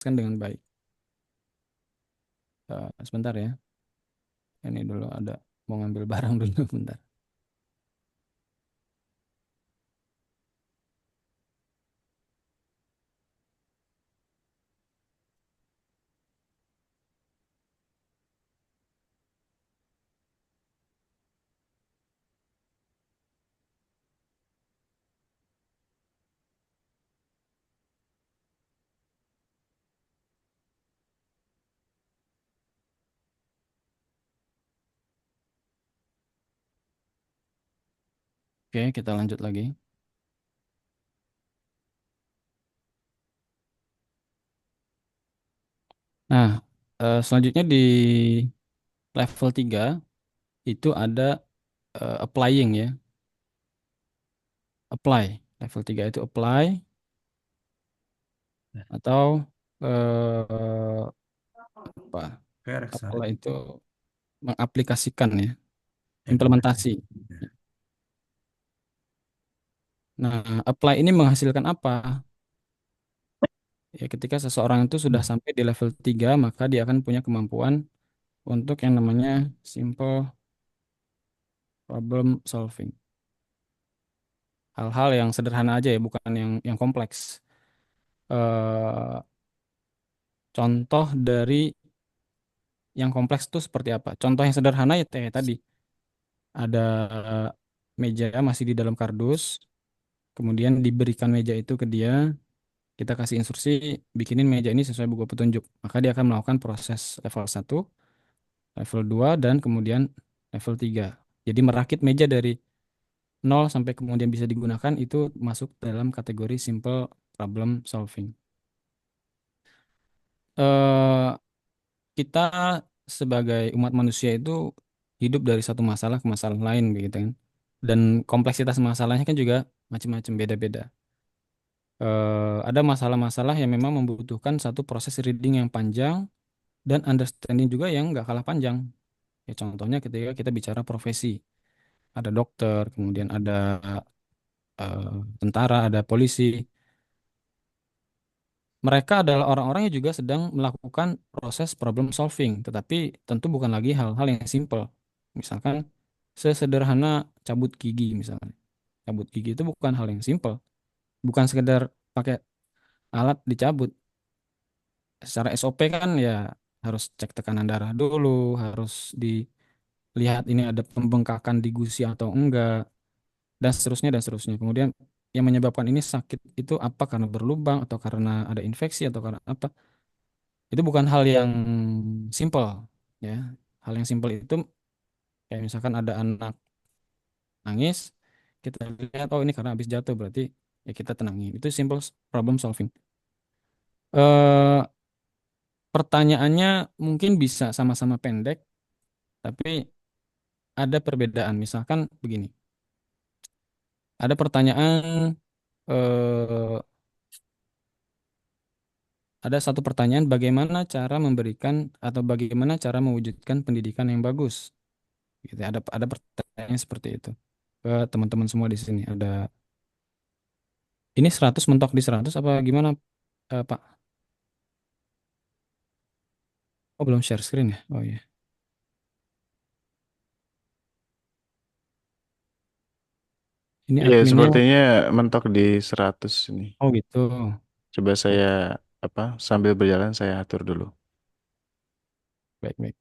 dengan baik. Sebentar ya. Ini dulu ada mau ngambil barang dulu bentar. Oke, kita lanjut lagi. Nah, selanjutnya di level 3 itu ada applying ya. Apply. Level 3 itu apply atau apa? Kayak reksa. Apply itu mengaplikasikan ya, Implementasi. implementasi. Nah, apply ini menghasilkan apa? Ya, ketika seseorang itu sudah sampai di level 3 maka dia akan punya kemampuan untuk yang namanya simple problem solving. Hal-hal yang sederhana aja ya, bukan yang kompleks. Eh, Contoh dari yang kompleks itu seperti apa? Contoh yang sederhana ya kayak tadi. Ada meja masih di dalam kardus, kemudian diberikan meja itu ke dia, kita kasih instruksi bikinin meja ini sesuai buku petunjuk. Maka dia akan melakukan proses level 1, level 2, dan kemudian level 3. Jadi merakit meja dari nol sampai kemudian bisa digunakan itu masuk dalam kategori simple problem solving. Eh, kita sebagai umat manusia itu hidup dari satu masalah ke masalah lain begitu kan. Dan kompleksitas masalahnya kan juga macam-macam beda-beda. Ada masalah-masalah yang memang membutuhkan satu proses reading yang panjang dan understanding juga yang nggak kalah panjang. Ya, contohnya ketika kita bicara profesi, ada dokter, kemudian ada tentara, ada polisi. Mereka adalah orang-orang yang juga sedang melakukan proses problem solving, tetapi tentu bukan lagi hal-hal yang simple. Misalkan sesederhana cabut gigi misalnya. Cabut gigi itu bukan hal yang simple, bukan sekedar pakai alat dicabut. Secara SOP kan ya harus cek tekanan darah dulu, harus dilihat ini ada pembengkakan di gusi atau enggak, dan seterusnya dan seterusnya. Kemudian yang menyebabkan ini sakit itu apa, karena berlubang atau karena ada infeksi atau karena apa? Itu bukan hal yang simple ya. Hal yang simple itu kayak misalkan ada anak nangis, kita lihat oh ini karena habis jatuh berarti ya kita tenangin. Itu simple problem solving. Eh Pertanyaannya mungkin bisa sama-sama pendek, tapi ada perbedaan. Misalkan begini, ada pertanyaan, eh, ada satu pertanyaan, bagaimana cara memberikan atau bagaimana cara mewujudkan pendidikan yang bagus? Gitu. Ada pertanyaan seperti itu ke teman-teman semua di sini. Ada ini 100 mentok di 100 apa gimana, Pak? Oh, belum share screen ya? Oh iya. Ini Iya, adminnya. sepertinya mentok di 100 ini. Oh gitu. Coba saya Oke, sambil berjalan saya atur dulu. baik baik.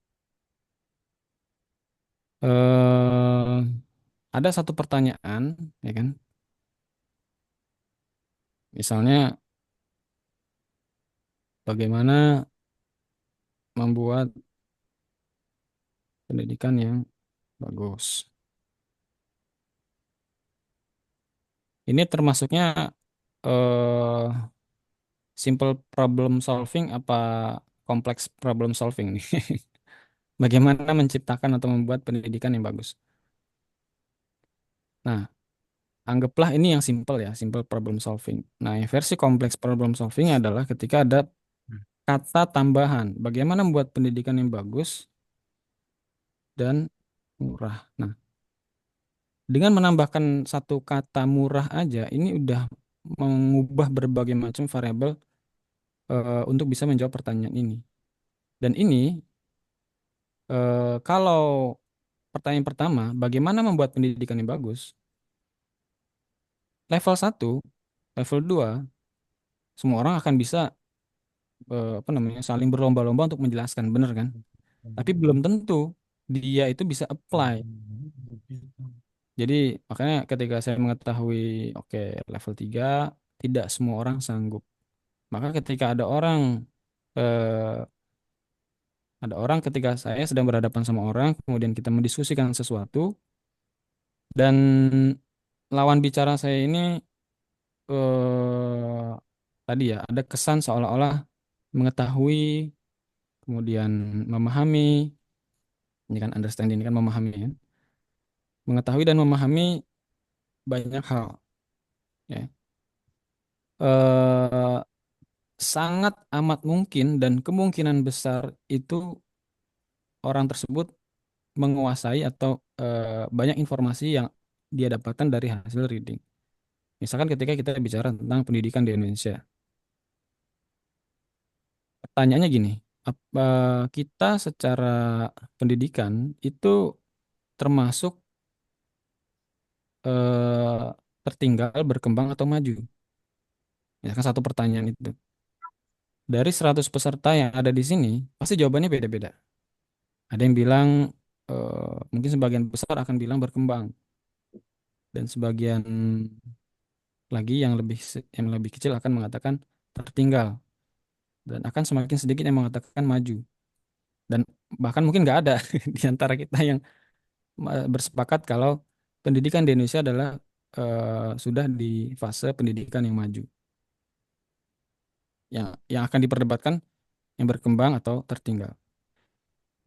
Eh ada satu pertanyaan, ya kan? Misalnya, bagaimana membuat pendidikan yang bagus? Ini termasuknya eh simple problem solving apa kompleks problem solving nih? Bagaimana menciptakan atau membuat pendidikan yang bagus? Nah, anggaplah ini yang simple ya, simple problem solving. Nah, yang versi kompleks problem solving adalah ketika ada kata tambahan. Bagaimana membuat pendidikan yang bagus dan murah. Nah, dengan menambahkan satu kata murah aja, ini udah mengubah berbagai macam variabel untuk bisa menjawab pertanyaan ini. Dan ini kalau pertanyaan pertama, bagaimana membuat pendidikan yang bagus? Level satu, level 2, semua orang akan bisa apa namanya saling berlomba-lomba untuk menjelaskan, benar kan? Tapi belum tentu dia itu bisa apply. Jadi makanya ketika saya mengetahui oke level 3 tidak semua orang sanggup. Maka ketika eh, ada orang ketika saya sedang berhadapan sama orang kemudian kita mendiskusikan sesuatu dan lawan bicara saya ini eh tadi ya ada kesan seolah-olah mengetahui kemudian memahami ini kan understanding ini kan memahami ya. Mengetahui dan memahami banyak hal ya. Eh sangat amat mungkin dan kemungkinan besar itu orang tersebut menguasai atau banyak informasi yang dia dapatkan dari hasil reading. Misalkan ketika kita bicara tentang pendidikan di Indonesia, pertanyaannya gini, apa kita secara pendidikan itu termasuk eh, tertinggal, berkembang atau maju? Misalkan satu pertanyaan itu. Dari 100 peserta yang ada di sini, pasti jawabannya beda-beda. Ada yang bilang mungkin sebagian besar akan bilang berkembang dan sebagian lagi yang lebih kecil akan mengatakan tertinggal dan akan semakin sedikit yang mengatakan maju dan bahkan mungkin nggak ada di antara kita yang bersepakat kalau pendidikan di Indonesia adalah sudah di fase pendidikan yang maju yang akan diperdebatkan yang berkembang atau tertinggal.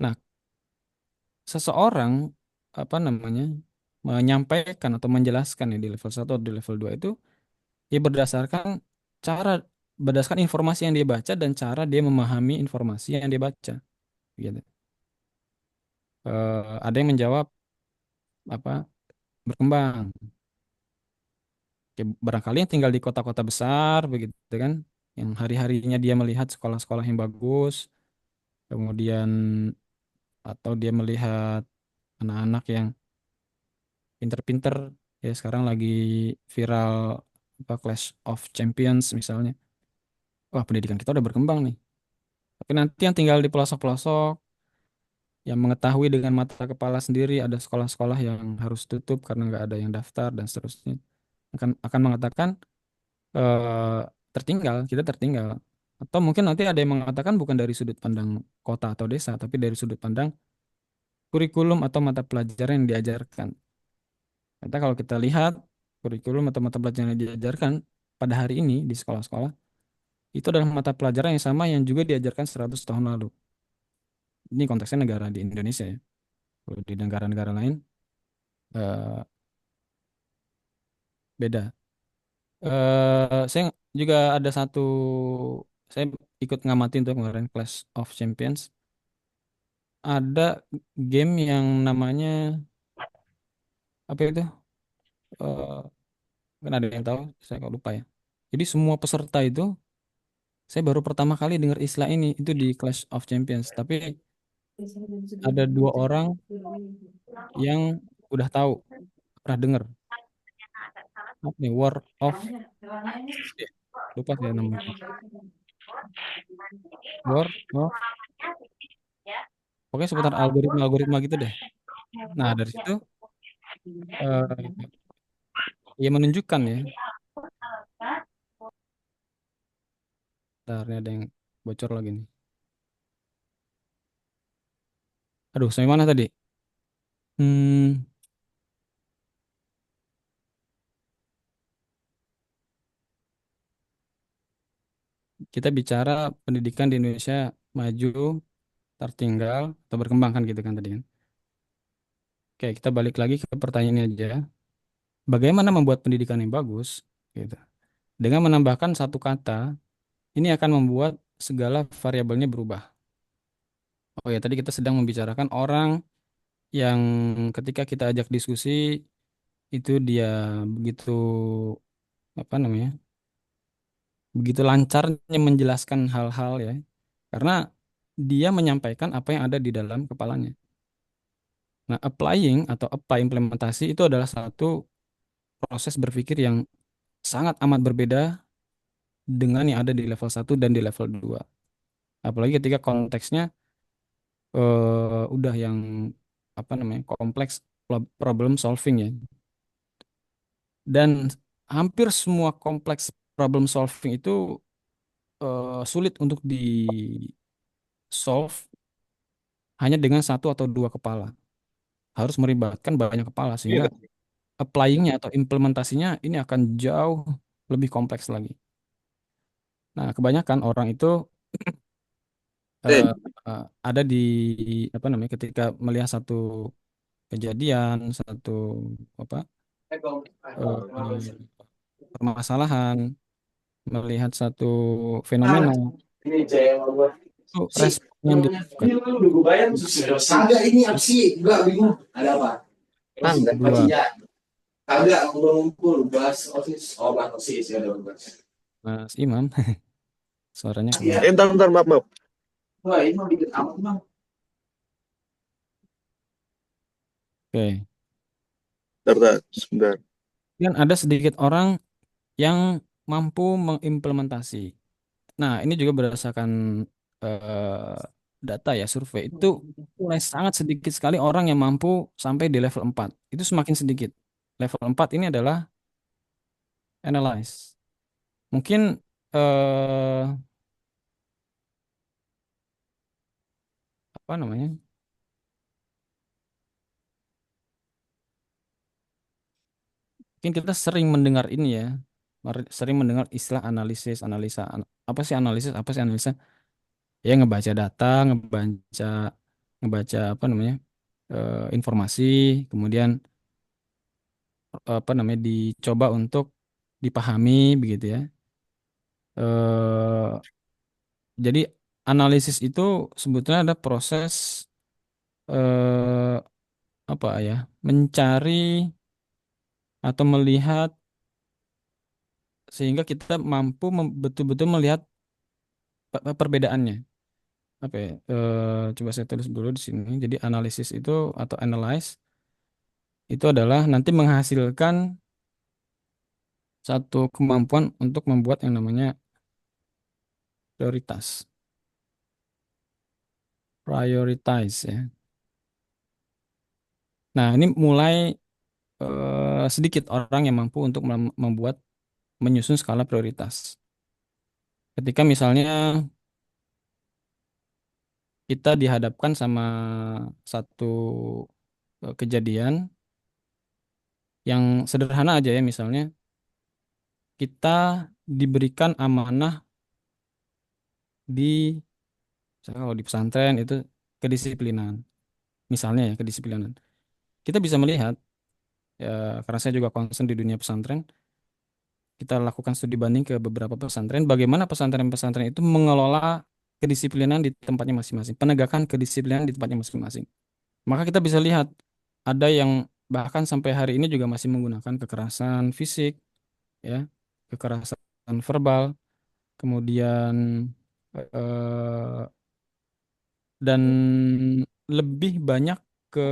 Nah, seseorang apa namanya menyampaikan atau menjelaskan ya di level satu atau di level 2 itu ya cara berdasarkan informasi yang dia baca dan cara dia memahami informasi yang dia baca gitu. Ada yang menjawab apa berkembang. Ya, barangkali yang tinggal di kota-kota besar begitu kan, yang hari-harinya dia melihat sekolah-sekolah yang bagus, kemudian atau dia melihat anak-anak yang pinter-pinter ya sekarang lagi viral apa Clash of Champions misalnya. Wah, pendidikan kita udah berkembang nih. Tapi nanti yang tinggal di pelosok-pelosok yang mengetahui dengan mata kepala sendiri ada sekolah-sekolah yang harus tutup karena nggak ada yang daftar dan seterusnya akan mengatakan eh, tertinggal, kita tertinggal. Atau mungkin nanti ada yang mengatakan bukan dari sudut pandang kota atau desa, tapi dari sudut pandang kurikulum atau mata pelajaran yang diajarkan. Karena kalau kita lihat kurikulum atau mata pelajaran yang diajarkan pada hari ini di sekolah-sekolah, itu adalah mata pelajaran yang sama yang juga diajarkan 100 tahun lalu. Ini konteksnya negara di Indonesia ya. Kalau di negara-negara lain eh, beda. Saya juga ada saya ikut ngamatin tuh kemarin Clash of Champions. Ada game yang namanya apa itu? Eh, kan ada yang tahu, saya kok lupa ya. Jadi semua peserta itu, saya baru pertama kali dengar istilah ini itu di Clash of Champions. Tapi ada dua orang yang udah tahu, pernah dengar. Apa nih? War of, lupa saya namanya. War of, pokoknya seputar algoritma-algoritma gitu deh. Nah dari situ eh, ya menunjukkan ya. Bentar, ini ada yang bocor lagi nih. Aduh, sampai mana tadi? Hmm, kita bicara pendidikan di Indonesia maju, tertinggal, atau berkembang kan gitu kan tadi kan. Oke, kita balik lagi ke pertanyaannya aja. Bagaimana membuat pendidikan yang bagus? Gitu. Dengan menambahkan satu kata, ini akan membuat segala variabelnya berubah. Oh ya, tadi kita sedang membicarakan orang yang ketika kita ajak diskusi itu dia begitu apa namanya? begitu lancarnya menjelaskan hal-hal ya, karena dia menyampaikan apa yang ada di dalam kepalanya. Nah, applying atau apply implementasi itu adalah satu proses berpikir yang sangat amat berbeda dengan yang ada di level satu dan di level 2. Apalagi ketika konteksnya udah yang apa namanya? Kompleks problem solving ya. Dan hampir semua kompleks problem solving itu sulit untuk di solve hanya dengan satu atau dua kepala. Harus melibatkan banyak kepala Iya sehingga kan? applyingnya atau implementasinya ini akan jauh lebih kompleks lagi. Nah, kebanyakan orang itu eh, Eh, ada di apa namanya ketika melihat satu kejadian, satu apa eh, permasalahan, melihat satu ah, fenomena ini cewek sama gua. itu Si, respon yang namanya dilakukan ini lu udah gue bayar kagak ini apa sih? Enggak bingung. Ada apa? kan Masih dan dua. pacinya. Kagak ngumpul-ngumpul bahas OSIS. Oh, bahas OSIS ya udah bahas. Mas Imam suaranya Iya. kemana? Bentar, bentar, maaf, maaf. Wah, ini mah bikin amat, Bang. Oke. Bentar, bentar, sebentar. Kan ada sedikit orang yang mampu mengimplementasi. Nah, ini juga berdasarkan data ya, survei. Itu mulai sangat sedikit sekali orang yang mampu sampai di level 4. Itu semakin sedikit. Level 4 ini adalah analyze. Mungkin apa namanya? Mungkin kita sering mendengar ini ya. Sering mendengar istilah analisis, analisa. Apa sih analisis? Apa sih analisa? Ya ngebaca data, ngebaca ngebaca apa namanya? Informasi, kemudian apa namanya dicoba untuk dipahami begitu ya. Eh jadi analisis itu sebetulnya ada proses eh apa ya? Mencari atau melihat sehingga kita mampu betul-betul melihat perbedaannya. Apa ya? Coba saya tulis dulu di sini. Jadi analisis itu atau analyze itu adalah nanti menghasilkan satu kemampuan untuk membuat yang namanya prioritas. Prioritize ya. Nah, ini mulai sedikit orang yang mampu untuk membuat menyusun skala prioritas. Ketika misalnya kita dihadapkan sama satu kejadian yang sederhana aja ya, misalnya kita diberikan amanah di misalnya kalau di pesantren itu kedisiplinan, misalnya ya kedisiplinan. Kita bisa melihat ya, karena saya juga concern di dunia pesantren, kita lakukan studi banding ke beberapa pesantren, bagaimana pesantren-pesantren itu mengelola kedisiplinan di tempatnya masing-masing, penegakan kedisiplinan di tempatnya masing-masing. Maka kita bisa lihat ada yang bahkan sampai hari ini juga masih menggunakan kekerasan fisik, ya, kekerasan verbal, kemudian eh, dan lebih banyak ke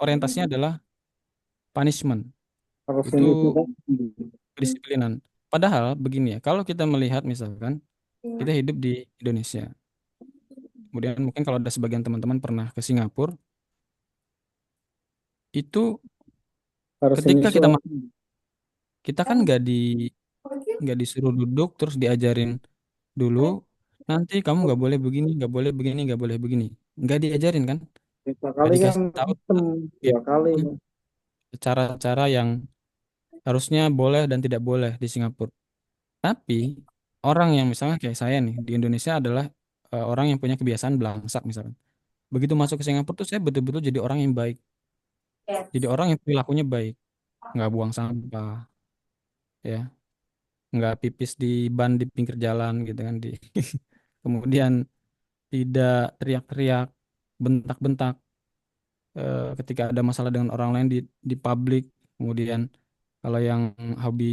orientasinya adalah punishment, itu kedisiplinan. Padahal begini ya, kalau kita melihat misalkan kita hidup di Indonesia. Kemudian mungkin kalau ada sebagian teman-teman pernah ke Singapura, itu Harusnya ketika nyusul. kita kan nggak disuruh duduk terus diajarin dulu nanti kamu nggak boleh begini, nggak boleh begini, nggak boleh begini. Nggak diajarin kan? Lima Nggak kali kan dikasih tahu sistem ya, 2 kali. cara-cara yang harusnya boleh dan tidak boleh di Singapura. Tapi orang yang misalnya kayak saya nih di Indonesia adalah orang yang punya kebiasaan belangsak misalnya. Begitu masuk ke Singapura tuh saya betul-betul jadi orang yang baik, jadi orang yang perilakunya baik, nggak buang sampah, ya, nggak pipis di ban di pinggir jalan gitu kan, di kemudian tidak teriak-teriak, bentak-bentak ketika ada masalah dengan orang lain di publik, kemudian Kalau yang hobi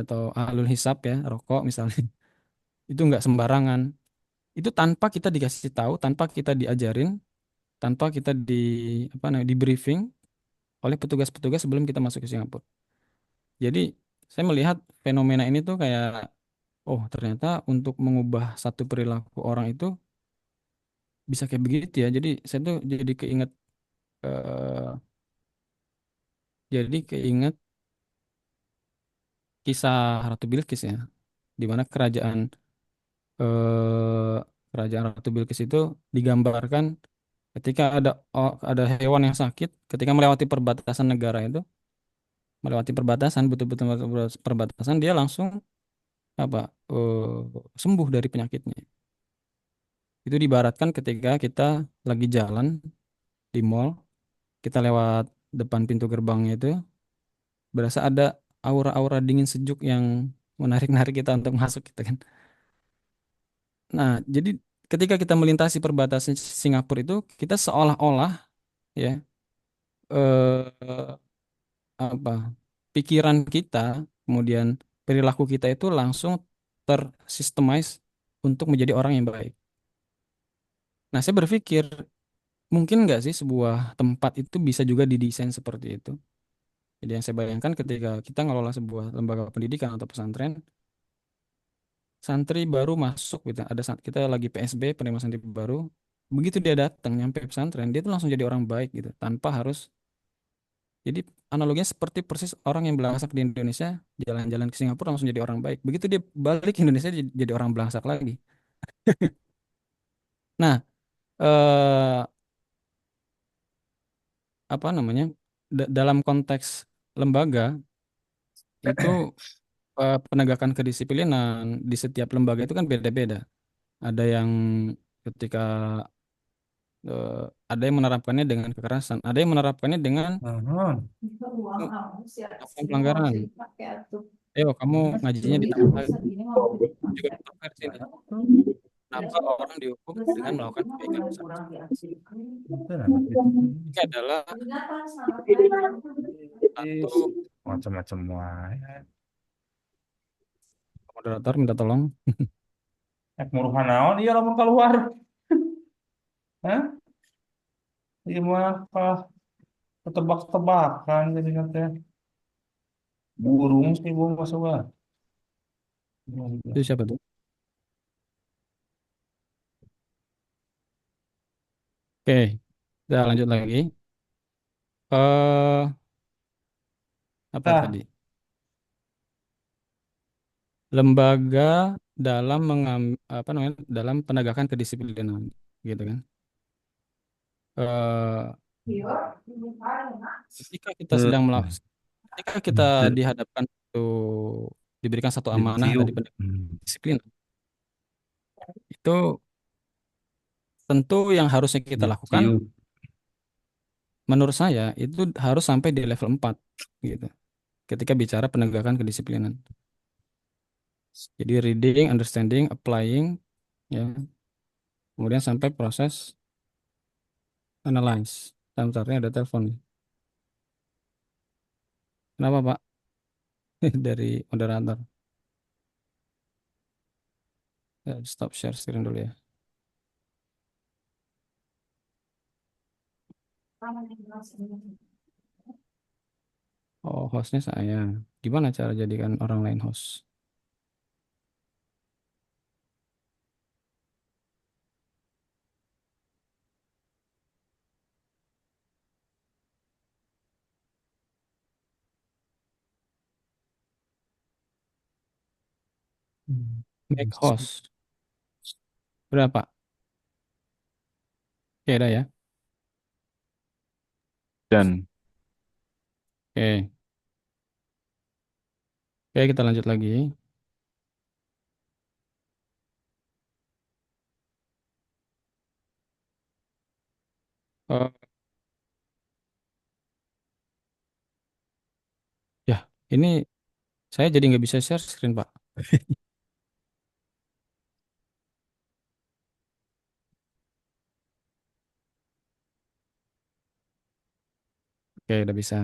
atau ahlul hisab ya, rokok misalnya, itu nggak sembarangan. Itu tanpa kita dikasih tahu, tanpa kita diajarin, tanpa kita di apa namanya, di briefing oleh petugas-petugas sebelum kita masuk ke Singapura. Jadi saya melihat fenomena ini tuh kayak, oh ternyata untuk mengubah satu perilaku orang itu bisa kayak begitu ya. Jadi saya tuh eh, jadi keinget kisah Ratu Bilqis ya, di mana kerajaan Ratu Bilqis itu digambarkan ketika ada hewan yang sakit, ketika melewati perbatasan negara itu, melewati perbatasan betul-betul melewati perbatasan, dia langsung apa sembuh dari penyakitnya. Itu diibaratkan ketika kita lagi jalan di mall, kita lewat depan pintu gerbangnya itu, berasa ada aura-aura dingin sejuk yang menarik-narik kita untuk masuk gitu kan. Nah, jadi ketika kita melintasi perbatasan Singapura itu, kita seolah-olah ya eh, apa pikiran kita, kemudian perilaku kita itu langsung tersistemize untuk menjadi orang yang baik. Nah, saya berpikir mungkin nggak sih sebuah tempat itu bisa juga didesain seperti itu. Jadi yang saya bayangkan ketika kita ngelola sebuah lembaga pendidikan atau pesantren, santri baru masuk gitu, kita lagi PSB penerima santri baru, begitu dia datang nyampe pesantren, dia tuh langsung jadi orang baik gitu, tanpa harus. Jadi analoginya seperti persis orang yang belangsak di Indonesia jalan-jalan ke Singapura langsung jadi orang baik. Begitu dia balik ke Indonesia jadi orang belangsak lagi. Nah, eh, apa namanya? Dalam konteks lembaga itu penegakan kedisiplinan di setiap lembaga itu kan beda-beda. Ada yang ketika eh, ada yang menerapkannya dengan kekerasan, ada yang menerapkannya dengan Naon? melakukan pelanggaran. Ayo, kamu ngajinya ditambah lagi. Juga kontroversi nih. Kenapa orang dihukum dengan melakukan kebaikan besar? Itu anak Ini adalah itu satu macam-macam wae. moderator minta tolong. Nek muruhan naon ieu lamun keluar? Hah? Ieu mah ketebak-tebakan jadi teh. Burung sih gua masuk ah. Itu siapa tuh? Oke, kita lanjut lagi. eh Apa Tah, tadi? Lembaga dalam apa namanya? Dalam penegakan kedisiplinan, gitu kan? eh Ketika kita Hmm, sedang melakukan, ketika kita itu dihadapkan itu diberikan satu amanah review. dari pendidikan disiplin, itu tentu yang harusnya kita lakukan, Review. menurut saya itu harus sampai di level 4 gitu. Ketika bicara penegakan kedisiplinan. Jadi reading, understanding, applying, ya, kemudian sampai proses analyze. Sebentarnya ada telepon nih. Kenapa Pak? Dari moderator. Ya, stop share screen dulu ya. Oh, hostnya saya. Gimana cara jadikan orang lain host? Make host. Berapa? Oke, ada ya. dan Oke. Oke, kita lanjut lagi. Eh, ya, ini saya jadi nggak bisa share screen, Pak. Oke, udah bisa.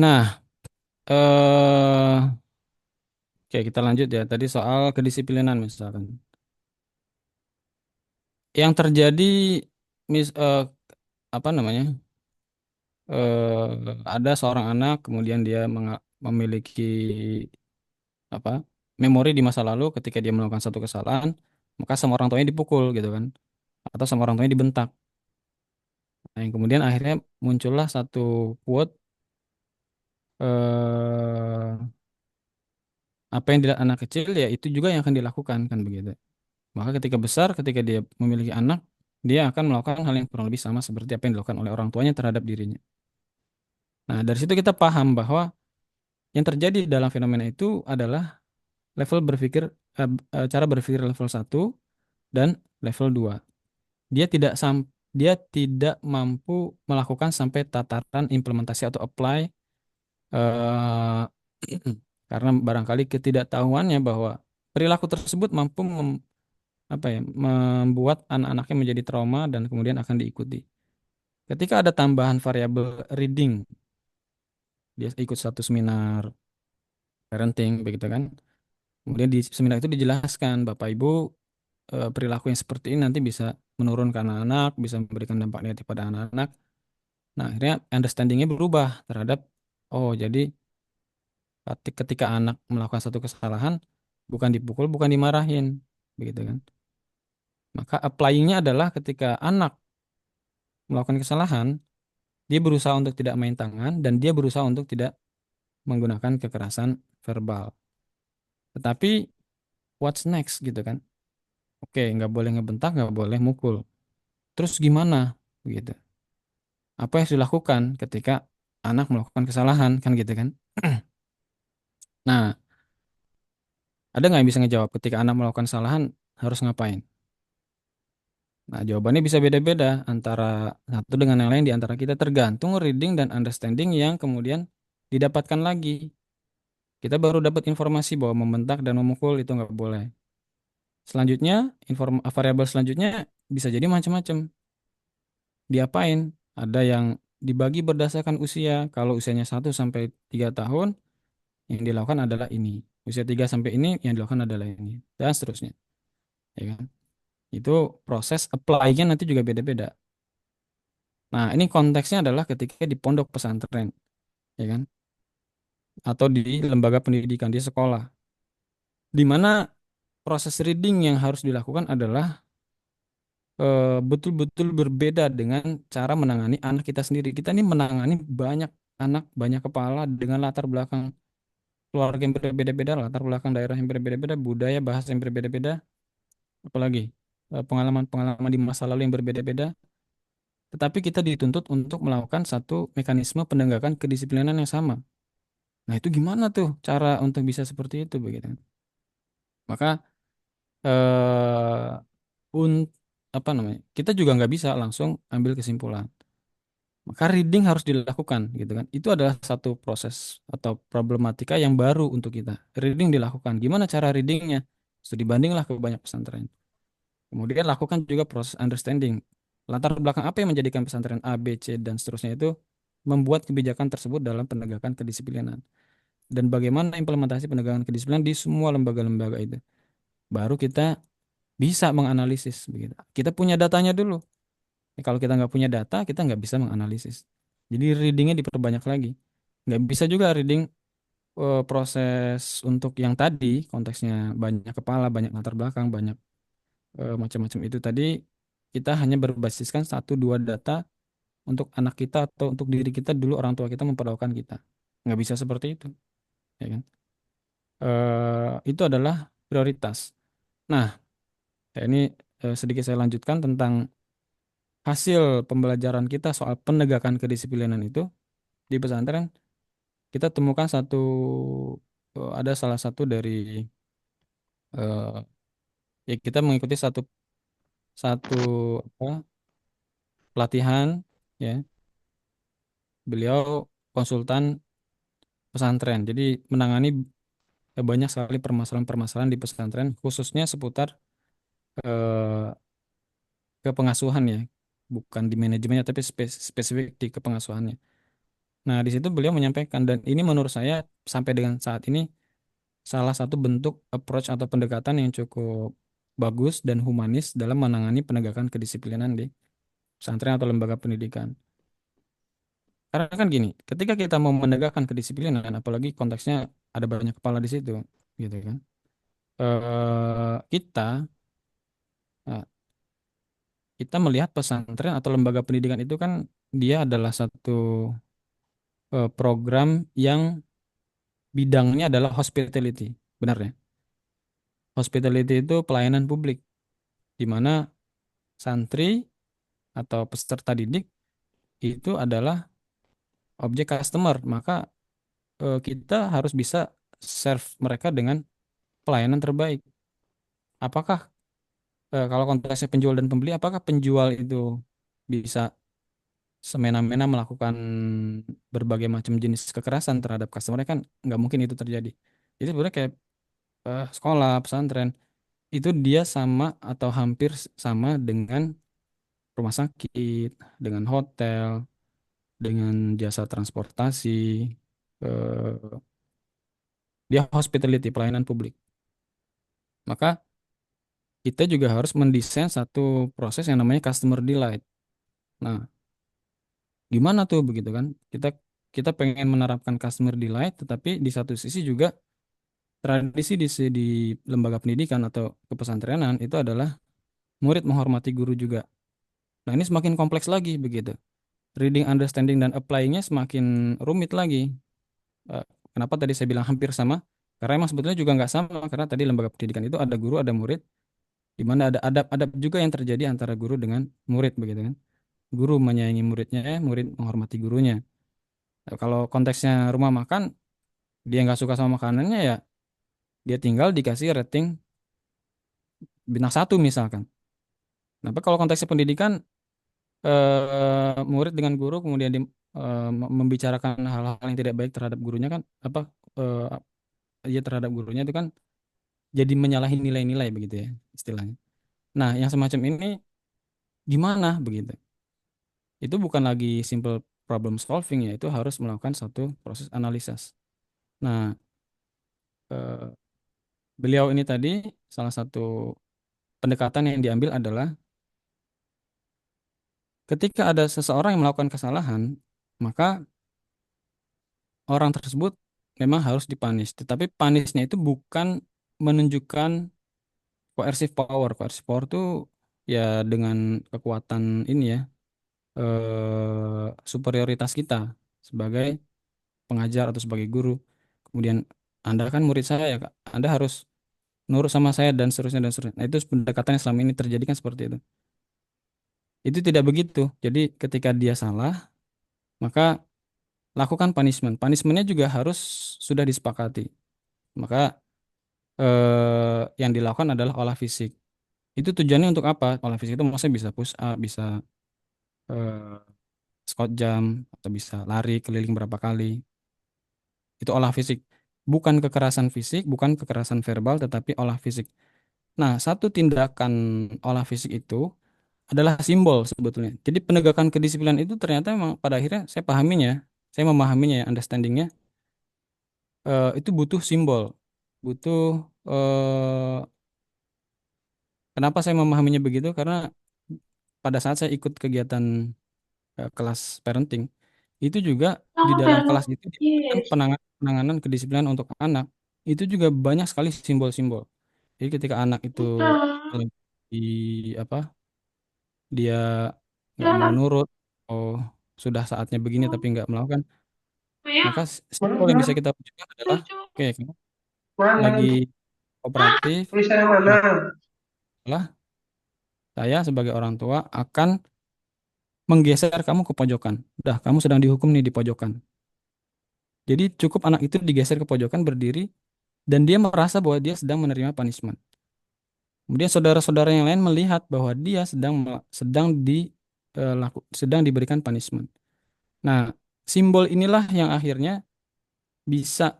Nah, eh oke kita lanjut ya. Tadi soal kedisiplinan misalkan. Yang terjadi mis apa namanya? Ada seorang anak kemudian dia memiliki apa? Memori di masa lalu ketika dia melakukan satu kesalahan, maka sama orang tuanya dipukul gitu kan, atau sama orang tuanya dibentak. Nah, yang kemudian akhirnya muncullah satu quote eh apa yang dilihat anak kecil ya itu juga yang akan dilakukan kan begitu. Maka ketika besar, ketika dia memiliki anak, dia akan melakukan hal yang kurang lebih sama seperti apa yang dilakukan oleh orang tuanya terhadap dirinya. Nah, dari situ kita paham bahwa yang terjadi dalam fenomena itu adalah level berpikir cara berpikir level satu dan level 2. Dia tidak dia tidak mampu melakukan sampai tataran implementasi atau apply eh, karena barangkali ketidaktahuannya bahwa perilaku tersebut mampu apa ya membuat anak-anaknya menjadi trauma dan kemudian akan diikuti. Ketika ada tambahan variabel reading, dia ikut satu seminar parenting begitu kan. Kemudian di seminar itu dijelaskan Bapak Ibu perilaku yang seperti ini nanti bisa menurunkan anak, bisa memberikan dampak negatif pada anak-anak. Nah, akhirnya understanding-nya berubah terhadap oh jadi ketika anak melakukan satu kesalahan bukan dipukul, bukan dimarahin, begitu kan. Maka applying-nya adalah ketika anak melakukan kesalahan, dia berusaha untuk tidak main tangan dan dia berusaha untuk tidak menggunakan kekerasan verbal. Tetapi what's next gitu kan? Oke, nggak boleh ngebentak, nggak boleh mukul. Terus gimana? Gitu. Apa yang harus dilakukan ketika anak melakukan kesalahan kan gitu kan? Nah, ada nggak yang bisa ngejawab ketika anak melakukan kesalahan harus ngapain? Nah, jawabannya bisa beda-beda antara satu dengan yang lain di antara kita tergantung reading dan understanding yang kemudian didapatkan lagi. Kita baru dapat informasi bahwa membentak dan memukul itu nggak boleh. Selanjutnya, variabel selanjutnya bisa jadi macam-macam. Diapain? Ada yang dibagi berdasarkan usia. Kalau usianya 1 sampai 3 tahun, yang dilakukan adalah ini. Usia 3 sampai ini, yang dilakukan adalah ini. Dan seterusnya. Ya kan? Itu proses apply-nya nanti juga beda-beda. Nah, ini konteksnya adalah ketika di pondok pesantren, ya kan? Atau di lembaga pendidikan di sekolah. Di mana proses reading yang harus dilakukan adalah betul-betul berbeda dengan cara menangani anak kita sendiri. Kita ini menangani banyak anak, banyak kepala dengan latar belakang keluarga yang berbeda-beda, latar belakang daerah yang berbeda-beda, budaya, bahasa yang berbeda-beda, apalagi pengalaman-pengalaman di masa lalu yang berbeda-beda. Tetapi kita dituntut untuk melakukan satu mekanisme penegakan kedisiplinan yang sama. Nah, itu gimana tuh cara untuk bisa seperti itu begitu. Maka eh un, apa namanya? Kita juga nggak bisa langsung ambil kesimpulan. Maka reading harus dilakukan gitu kan. Itu adalah satu proses atau problematika yang baru untuk kita. Reading dilakukan. Gimana cara readingnya? Studi bandinglah ke banyak pesantren. Kemudian lakukan juga proses understanding. Latar belakang apa yang menjadikan pesantren A, B, C, dan seterusnya itu membuat kebijakan tersebut dalam penegakan kedisiplinan. Dan bagaimana implementasi penegakan kedisiplinan di semua lembaga-lembaga itu. Baru kita bisa menganalisis. Begitu. Kita punya datanya dulu. Ya, kalau kita nggak punya data, kita nggak bisa menganalisis. Jadi readingnya diperbanyak lagi. Nggak bisa juga reading proses untuk yang tadi, konteksnya banyak kepala, banyak latar belakang, banyak macam-macam itu tadi, kita hanya berbasiskan satu dua data untuk anak kita atau untuk diri kita dulu orang tua kita memperlakukan kita. Nggak bisa seperti itu, ya kan? Itu adalah prioritas. Nah, ya ini sedikit saya lanjutkan tentang hasil pembelajaran kita soal penegakan kedisiplinan itu di pesantren. Kita temukan ada salah satu dari ya kita mengikuti satu satu apa, pelatihan ya. Beliau konsultan pesantren. Jadi menangani banyak sekali permasalahan-permasalahan di pesantren khususnya seputar eh, kepengasuhan ya. Bukan di manajemennya tapi spesifik di kepengasuhannya. Nah, di situ beliau menyampaikan dan ini menurut saya sampai dengan saat ini salah satu bentuk approach atau pendekatan yang cukup bagus dan humanis dalam menangani penegakan kedisiplinan di pesantren atau lembaga pendidikan. Karena kan gini, ketika kita mau menegakkan kedisiplinan, apalagi konteksnya ada banyak kepala di situ, gitu kan. Kita eh, kita melihat pesantren atau lembaga pendidikan itu kan dia adalah satu program yang bidangnya adalah hospitality, benar ya? Hospitality itu pelayanan publik, di mana santri atau peserta didik itu adalah objek customer, maka kita harus bisa serve mereka dengan pelayanan terbaik. Apakah kalau konteksnya penjual dan pembeli, apakah penjual itu bisa semena-mena melakukan berbagai macam jenis kekerasan terhadap customer kan nggak mungkin itu terjadi. Jadi sebenarnya kayak sekolah, pesantren itu dia sama atau hampir sama dengan rumah sakit, dengan hotel, dengan jasa transportasi, eh, dia hospitality, pelayanan publik. Maka kita juga harus mendesain satu proses yang namanya customer delight. Nah, gimana tuh begitu kan? Kita kita pengen menerapkan customer delight, tetapi di satu sisi juga tradisi di lembaga pendidikan atau kepesantrenan itu adalah murid menghormati guru juga. Nah, ini semakin kompleks lagi begitu. Reading, understanding, dan applying-nya semakin rumit lagi. Eh, Kenapa tadi saya bilang hampir sama? Karena emang sebetulnya juga nggak sama, karena tadi lembaga pendidikan itu ada guru, ada murid, di mana ada adab-adab juga yang terjadi antara guru dengan murid begitu kan. Guru menyayangi muridnya, murid menghormati gurunya. Kalau konteksnya rumah makan, dia nggak suka sama makanannya ya, dia tinggal dikasih rating bintang satu misalkan. Nah, tapi kalau konteksnya pendidikan, murid dengan guru kemudian membicarakan hal-hal yang tidak baik terhadap gurunya kan, apa ya terhadap gurunya itu kan jadi menyalahi nilai-nilai begitu ya istilahnya. Nah, yang semacam ini gimana begitu? Itu bukan lagi simple problem solving ya, itu harus melakukan satu proses analisis. Nah, eh, beliau ini tadi salah satu pendekatan yang diambil adalah ketika ada seseorang yang melakukan kesalahan, maka orang tersebut memang harus dipanis. Tetapi panisnya itu bukan menunjukkan coercive power. Coercive power itu ya dengan kekuatan ini ya, superioritas kita sebagai pengajar atau sebagai guru. Kemudian Anda kan murid saya ya Kak. Anda harus nurut sama saya dan seterusnya dan seterusnya. Nah, itu pendekatan yang selama ini terjadi kan seperti itu. Itu tidak begitu. Jadi ketika dia salah, maka lakukan punishment. Punishmentnya juga harus sudah disepakati. Maka yang dilakukan adalah olah fisik. Itu tujuannya untuk apa? Olah fisik itu maksudnya bisa push up, bisa eh, squat jump, atau bisa lari keliling berapa kali. Itu olah fisik. Bukan kekerasan fisik, bukan kekerasan verbal, tetapi olah fisik. Nah, satu tindakan olah fisik itu adalah simbol sebetulnya. Jadi penegakan kedisiplinan itu ternyata memang pada akhirnya saya memahaminya ya, understandingnya itu butuh simbol, butuh eh, kenapa saya memahaminya begitu? Karena pada saat saya ikut kegiatan kelas parenting, itu juga di dalam kelas itu diajarkan penanganan kedisiplinan untuk anak. Itu juga banyak sekali simbol-simbol. Jadi ketika anak itu di apa dia nggak mau nurut, oh sudah saatnya begini tapi nggak melakukan, maka simbol yang bisa kita wujudkan adalah oke, kamu Mana lagi kooperatif, tulisannya mana? maka saya sebagai orang tua akan menggeser kamu ke pojokan. Dah, kamu sedang dihukum nih di pojokan. Jadi cukup anak itu digeser ke pojokan berdiri dan dia merasa bahwa dia sedang menerima punishment. Kemudian saudara-saudara yang lain melihat bahwa dia sedang diberikan punishment. Nah, simbol inilah yang akhirnya bisa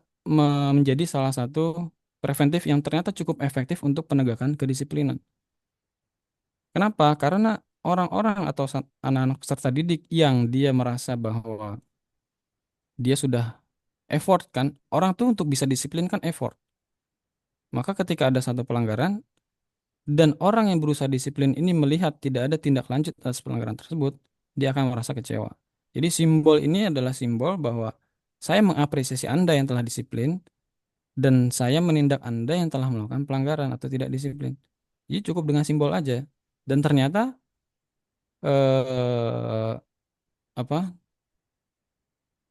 menjadi salah satu preventif yang ternyata cukup efektif untuk penegakan kedisiplinan. Kenapa? Karena orang-orang atau anak-anak peserta didik yang dia merasa bahwa dia sudah effort kan. Orang tuh untuk bisa disiplin kan effort. Maka ketika ada satu pelanggaran dan orang yang berusaha disiplin ini melihat tidak ada tindak lanjut atas pelanggaran tersebut, dia akan merasa kecewa. Jadi simbol ini adalah simbol bahwa saya mengapresiasi Anda yang telah disiplin dan saya menindak Anda yang telah melakukan pelanggaran atau tidak disiplin. Jadi cukup dengan simbol aja. Dan ternyata eh, apa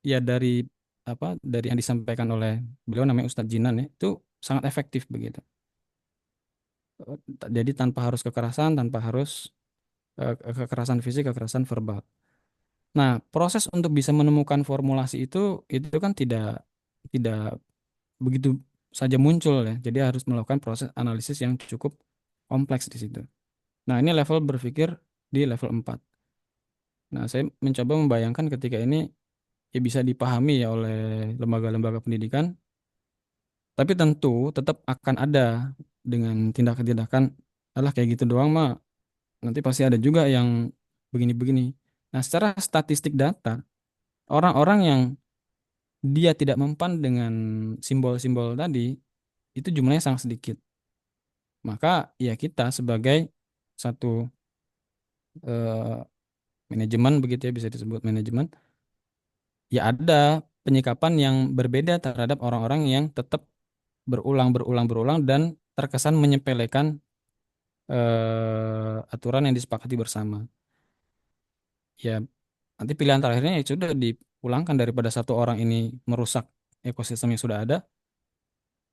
ya dari yang disampaikan oleh beliau namanya Ustadz Jinan ya itu sangat efektif begitu. Jadi tanpa harus kekerasan, tanpa harus kekerasan fisik, kekerasan verbal. Nah, proses untuk bisa menemukan formulasi itu kan tidak begitu saja muncul ya. Jadi harus melakukan proses analisis yang cukup kompleks di situ. Nah, ini level berpikir di level 4. Nah, saya mencoba membayangkan ketika ini ya bisa dipahami ya oleh lembaga-lembaga pendidikan, tapi tentu tetap akan ada dengan tindakan-tindakan alah kayak gitu doang mah nanti pasti ada juga yang begini-begini. Nah, secara statistik data, orang-orang yang dia tidak mempan dengan simbol-simbol tadi itu jumlahnya sangat sedikit. Maka ya kita sebagai satu eh, manajemen begitu ya bisa disebut manajemen, ya ada penyikapan yang berbeda terhadap orang-orang yang tetap berulang berulang berulang dan terkesan menyepelekan aturan yang disepakati bersama. Ya nanti pilihan terakhirnya ya sudah dipulangkan daripada satu orang ini merusak ekosistem yang sudah ada,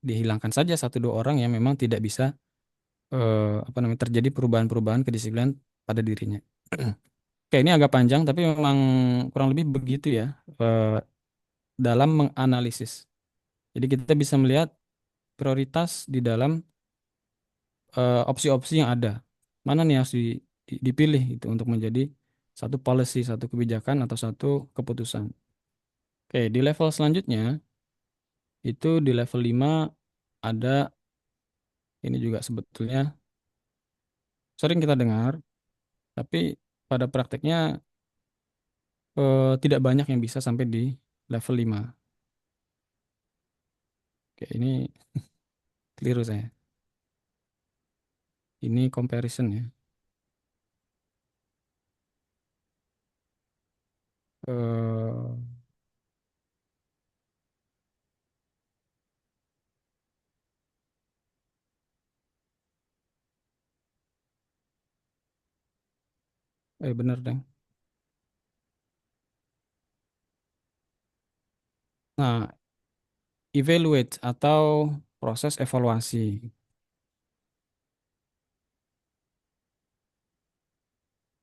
dihilangkan saja satu dua orang yang memang tidak bisa apa namanya terjadi perubahan-perubahan kedisiplinan pada dirinya. Oke, ini agak panjang tapi memang kurang lebih begitu ya dalam menganalisis. Jadi kita bisa melihat prioritas di dalam opsi-opsi yang ada. Mana nih yang harus dipilih itu untuk menjadi satu policy, satu kebijakan atau satu keputusan. Oke, di level selanjutnya itu di level 5 ada ini juga sebetulnya sering kita dengar, tapi pada prakteknya tidak banyak yang bisa sampai di level 5. Oke, ini keliru saya. Ini comparison ya. Eh, bener deh. Nah, evaluate atau proses evaluasi.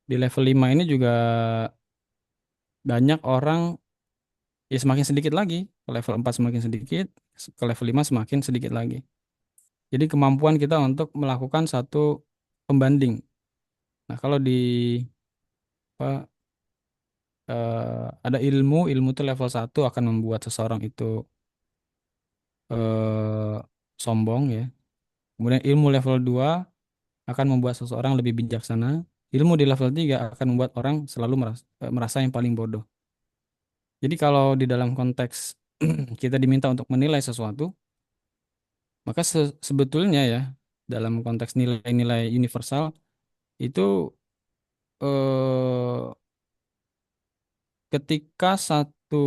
Di level 5 ini juga banyak orang ya semakin sedikit lagi. Ke level 4 semakin sedikit, ke level 5 semakin sedikit lagi. Jadi kemampuan kita untuk melakukan satu pembanding. Nah, kalau di apa, ada ilmu itu level 1 akan membuat seseorang itu eh, sombong ya. Kemudian ilmu level 2 akan membuat seseorang lebih bijaksana. Ilmu di level 3 akan membuat orang selalu merasa yang paling bodoh. Jadi kalau di dalam konteks kita diminta untuk menilai sesuatu, maka sebetulnya ya dalam konteks nilai-nilai universal itu eh, ketika satu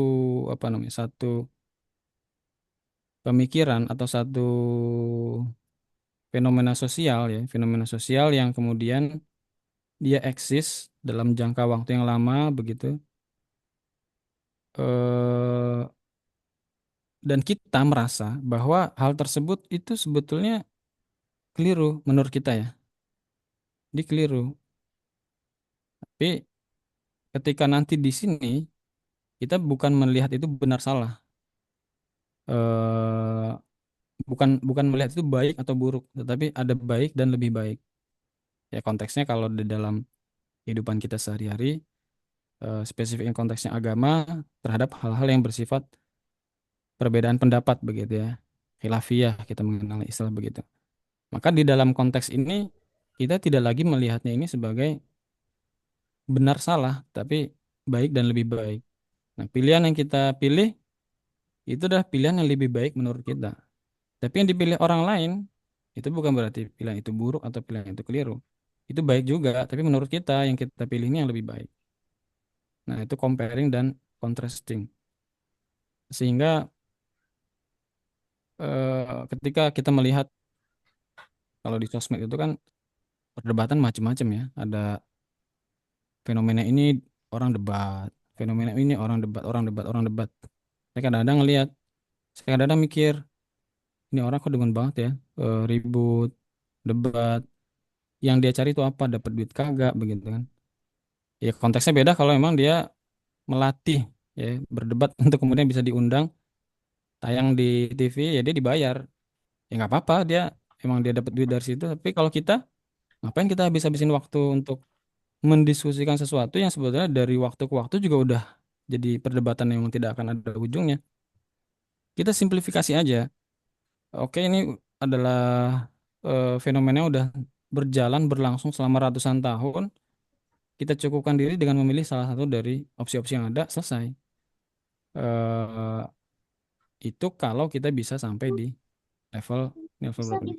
apa namanya satu pemikiran atau satu fenomena sosial yang kemudian dia eksis dalam jangka waktu yang lama begitu eh, dan kita merasa bahwa hal tersebut itu sebetulnya keliru menurut kita ya, di keliru. Tapi ketika nanti di sini kita bukan melihat itu benar salah, eh, bukan bukan melihat itu baik atau buruk, tetapi ada baik dan lebih baik. Ya konteksnya kalau di dalam kehidupan kita sehari-hari, spesifiknya konteksnya agama terhadap hal-hal yang bersifat perbedaan pendapat begitu ya, khilafiyah kita mengenal istilah begitu. Maka di dalam konteks ini kita tidak lagi melihatnya ini sebagai benar salah, tapi baik dan lebih baik. Nah, pilihan yang kita pilih itu adalah pilihan yang lebih baik menurut kita. Tapi yang dipilih orang lain itu bukan berarti pilihan itu buruk atau pilihan itu keliru. Itu baik juga, tapi menurut kita yang kita pilih ini yang lebih baik. Nah, itu comparing dan contrasting. Sehingga ketika kita melihat kalau di sosmed itu kan perdebatan macam-macam ya. Ada fenomena ini orang debat, fenomena ini orang debat, orang debat, orang debat. Saya kadang-kadang ngelihat, saya kadang-kadang mikir, ini orang kok demen banget ya, ribut, debat. Yang dia cari itu apa? Dapat duit kagak begitu kan? Ya konteksnya beda kalau emang dia melatih ya berdebat untuk kemudian bisa diundang tayang di TV ya dia dibayar. Ya nggak apa-apa dia emang dia dapat duit dari situ. Tapi kalau kita ngapain kita habis-habisin waktu untuk mendiskusikan sesuatu yang sebetulnya dari waktu ke waktu juga udah jadi perdebatan yang memang tidak akan ada ujungnya. Kita simplifikasi aja. Oke, ini adalah fenomena yang udah berjalan berlangsung selama ratusan tahun. Kita cukupkan diri dengan memilih salah satu dari opsi-opsi yang ada, selesai. Eh, itu kalau kita bisa sampai di level level berapa nih?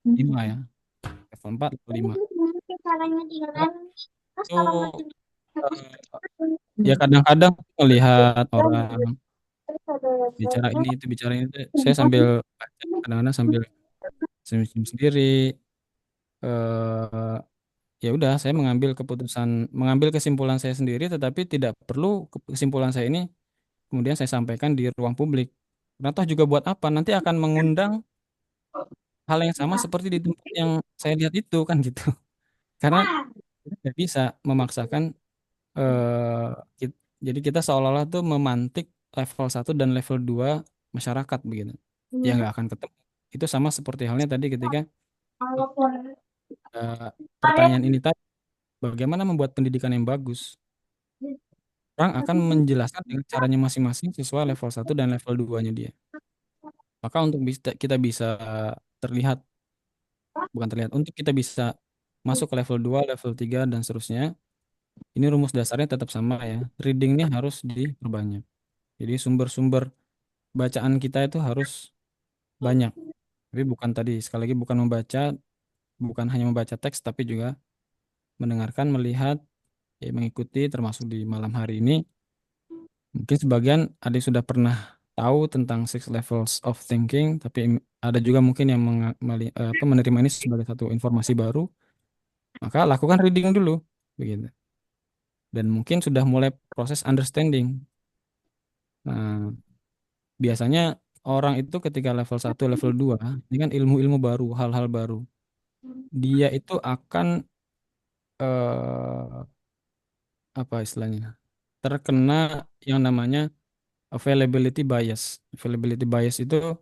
5 ya. Level 4, level 5. Itu ya kadang-kadang melihat orang bicara ini itu bicara ini tuh, saya sambil baca kadang-kadang sambil senyum sendiri eh ya udah saya mengambil keputusan mengambil kesimpulan saya sendiri tetapi tidak perlu kesimpulan saya ini kemudian saya sampaikan di ruang publik karena toh juga buat apa nanti akan mengundang hal yang sama seperti di tempat yang saya lihat itu kan gitu karena kita nggak bisa memaksakan eh jadi kita seolah-olah tuh memantik level 1 dan level 2 masyarakat begitu ya nggak akan ketemu itu sama seperti halnya tadi ketika eh, pertanyaan ini tadi bagaimana membuat pendidikan yang bagus. Orang akan menjelaskan dengan caranya masing-masing sesuai level 1 dan level 2-nya dia. Maka untuk kita bisa terlihat, bukan terlihat, untuk kita bisa masuk ke level 2, level 3, dan seterusnya, ini rumus dasarnya tetap sama ya. Readingnya harus diperbanyak. Jadi sumber-sumber bacaan kita itu harus banyak. Tapi bukan tadi, sekali lagi bukan membaca, bukan hanya membaca teks, tapi juga mendengarkan, melihat, ya, mengikuti, termasuk di malam hari ini. Mungkin sebagian ada yang sudah pernah tahu tentang six levels of thinking, tapi ada juga mungkin yang menerima ini sebagai satu informasi baru. Maka lakukan reading dulu, begitu. Dan mungkin sudah mulai proses understanding. Nah, biasanya orang itu ketika level 1, level 2, ini kan ilmu-ilmu baru, hal-hal baru. Dia itu akan eh, apa istilahnya? Terkena yang namanya availability bias. Availability bias itu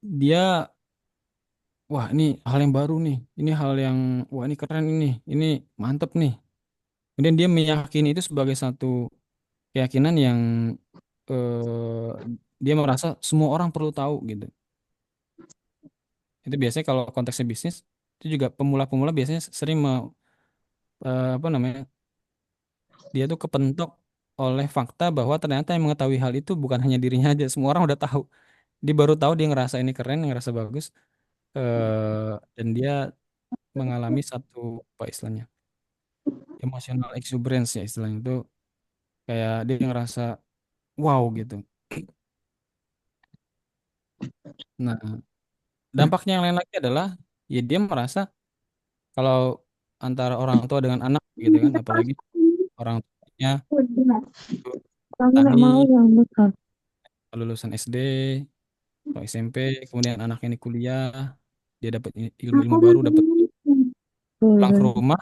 dia wah ini hal yang baru nih, ini hal yang wah ini keren ini mantep nih. Kemudian dia meyakini itu sebagai satu keyakinan yang eh, dia merasa semua orang perlu tahu gitu. Itu biasanya kalau konteksnya bisnis itu juga pemula-pemula biasanya sering apa namanya dia tuh kepentok oleh fakta bahwa ternyata yang mengetahui hal itu bukan hanya dirinya aja, semua orang udah tahu. Dia baru tahu dia ngerasa ini keren, ngerasa bagus, dan dia mengalami satu apa istilahnya emotional exuberance ya istilahnya itu kayak dia ngerasa wow gitu. Nah, dampaknya yang lain lagi adalah ya dia merasa kalau antara orang tua dengan anak gitu kan, apalagi orang tuanya itu Kamu nggak tani mau yang besar. lulusan SD atau SMP, kemudian anak ini kuliah, dia dapat Aku ilmu-ilmu baru, dapat mau. pulang ke Boleh. rumah,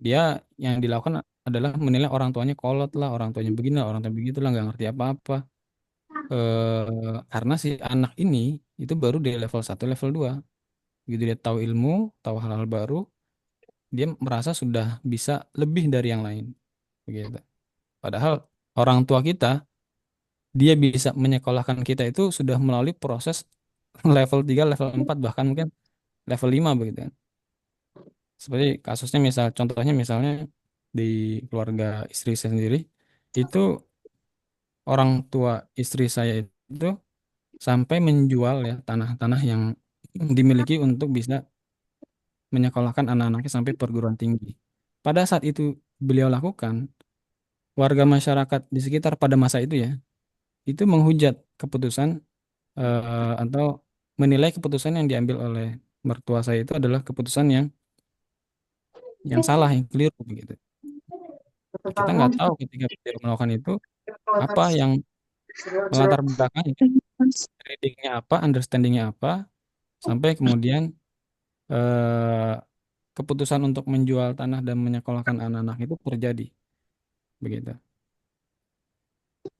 dia yang dilakukan adalah menilai orang tuanya kolot lah, orang tuanya begini lah, orang tuanya begitu lah, nggak ngerti apa-apa. Karena si anak ini itu baru di level 1 level 2 gitu dia tahu ilmu tahu hal-hal baru dia merasa sudah bisa lebih dari yang lain begitu padahal orang tua kita dia bisa menyekolahkan kita itu sudah melalui proses level 3 level 4 bahkan mungkin level 5 begitu kan seperti kasusnya misal contohnya misalnya di keluarga istri saya sendiri itu orang tua istri saya itu sampai menjual ya tanah-tanah yang dimiliki untuk bisa menyekolahkan anak-anaknya sampai perguruan tinggi. Pada saat itu beliau lakukan, warga masyarakat di sekitar pada masa itu ya, itu menghujat keputusan atau menilai keputusan yang diambil oleh mertua saya itu adalah keputusan yang salah, yang keliru begitu. Nah, kita nggak tahu ketika beliau melakukan itu apa yang melatar belakangnya, readingnya apa, understandingnya apa, sampai kemudian eh, keputusan untuk menjual tanah dan menyekolahkan anak-anak itu terjadi begitu.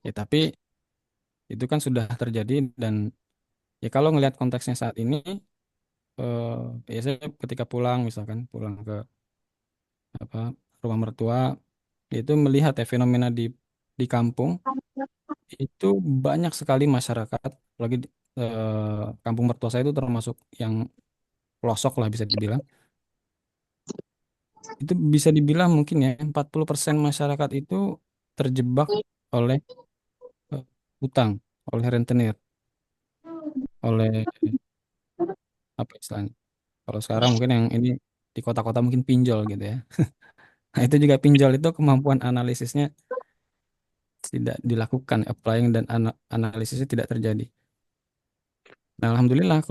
Ya tapi itu kan sudah terjadi dan ya kalau ngelihat konteksnya saat ini ya saya ketika pulang misalkan pulang ke apa rumah mertua itu melihat ya fenomena di kampung itu banyak sekali masyarakat lagi kampung mertua saya itu termasuk yang pelosok lah bisa dibilang itu bisa dibilang mungkin ya 40% masyarakat itu terjebak oleh eh, hutang oleh rentenir oleh apa istilahnya kalau sekarang mungkin yang ini di kota-kota mungkin pinjol gitu ya. Nah, itu juga pinjol itu kemampuan analisisnya tidak dilakukan, applying dan analisisnya tidak terjadi. Nah, alhamdulillah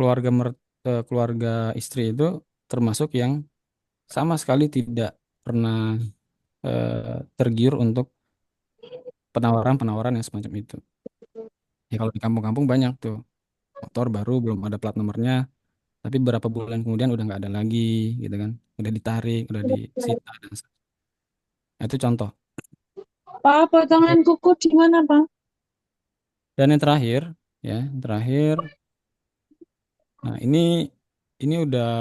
keluarga istri itu termasuk yang sama sekali tidak pernah tergiur untuk penawaran-penawaran yang semacam itu. Ya kalau di kampung-kampung banyak tuh motor baru belum ada plat nomornya, tapi beberapa bulan kemudian udah nggak ada lagi, gitu kan? Udah ditarik, udah disita nah, itu contoh. Pak, potongan kuku di mana, Pak? Dan yang terakhir, ya, yang terakhir. Nah, ini udah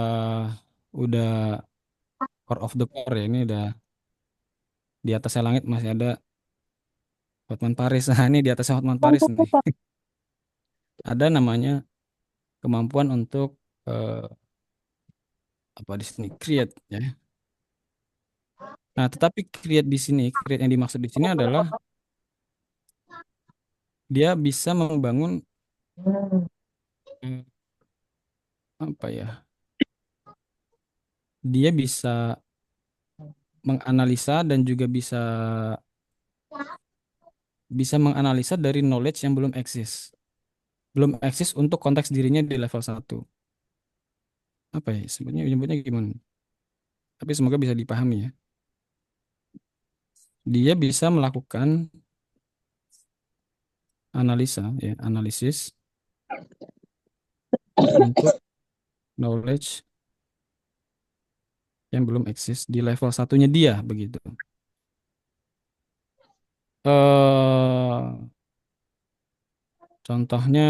core of the core ya. Ini udah di atasnya langit masih ada Hotman Paris. Nah, ini di atasnya Hotman Paris nih. Ada namanya kemampuan untuk eh, apa di sini create ya. Nah, tetapi create di sini, create yang dimaksud di sini adalah dia bisa membangun eh, apa ya? Dia bisa menganalisa dan juga bisa bisa menganalisa dari knowledge yang belum eksis. Belum eksis untuk konteks dirinya di level satu. Apa ya? Sebenarnya nyebutnya gimana? Tapi semoga bisa dipahami ya. Dia bisa melakukan analisa ya, analisis untuk knowledge yang belum eksis di level satunya dia begitu. eh contohnya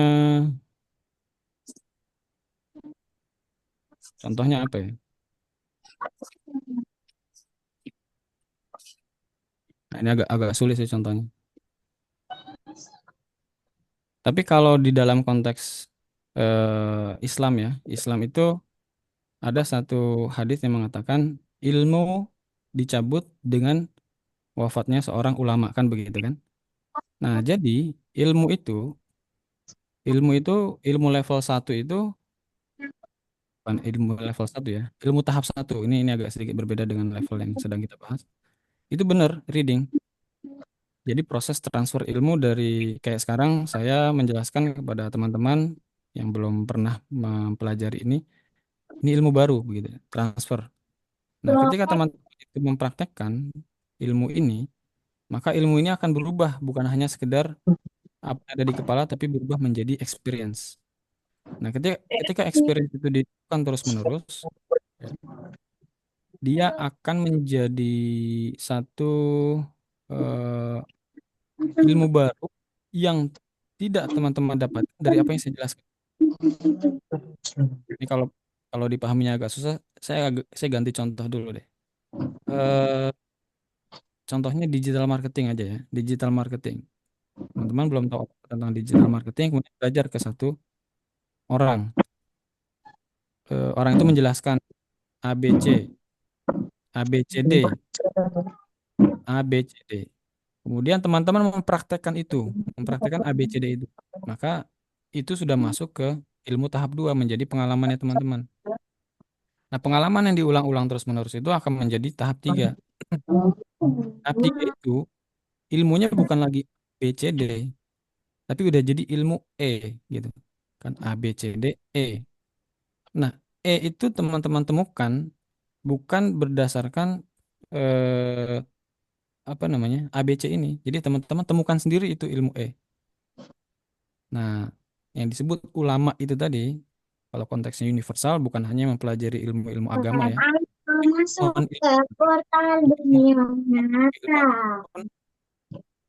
contohnya apa ya? Nah, ini agak agak sulit sih contohnya. Tapi kalau di dalam konteks Islam ya, Islam itu ada satu hadis yang mengatakan ilmu dicabut dengan wafatnya seorang ulama kan begitu kan? Nah, jadi ilmu itu ilmu itu ilmu level satu itu bukan ilmu level satu ya, ilmu tahap satu. Ini agak sedikit berbeda dengan level yang sedang kita bahas. Itu benar reading. Jadi proses transfer ilmu dari kayak sekarang saya menjelaskan kepada teman-teman yang belum pernah mempelajari ini ilmu baru begitu, transfer. Nah, ketika teman-teman itu mempraktekkan ilmu ini, maka ilmu ini akan berubah bukan hanya sekedar apa yang ada di kepala tapi berubah menjadi experience. Nah, ketika experience itu dilakukan terus-menerus, ya, dia akan menjadi satu eh, ilmu baru yang tidak teman-teman dapat dari apa yang saya jelaskan. Ini kalau kalau dipahaminya agak susah, saya ganti contoh dulu deh. Eh, contohnya digital marketing aja ya, digital marketing. Teman-teman belum tahu apa tentang digital marketing, kemudian belajar ke satu orang. Orang itu menjelaskan ABC, ABCD. A, B, C, D. Kemudian teman-teman mempraktekkan itu, mempraktekkan A, B, C, D itu. Maka itu sudah masuk ke ilmu tahap 2 menjadi pengalamannya teman-teman. Nah, pengalaman yang diulang-ulang terus-menerus itu akan menjadi tahap 3. Tahap 3 itu ilmunya bukan lagi B, C, D, tapi udah jadi ilmu E gitu. Kan A, B, C, D, E. Nah, E itu teman-teman temukan bukan berdasarkan eh, apa namanya ABC ini. Jadi teman-teman temukan sendiri itu ilmu E. Nah, yang disebut ulama itu tadi, kalau konteksnya universal bukan hanya mempelajari ilmu-ilmu agama ya, Masuk non ke portal dunia nyata.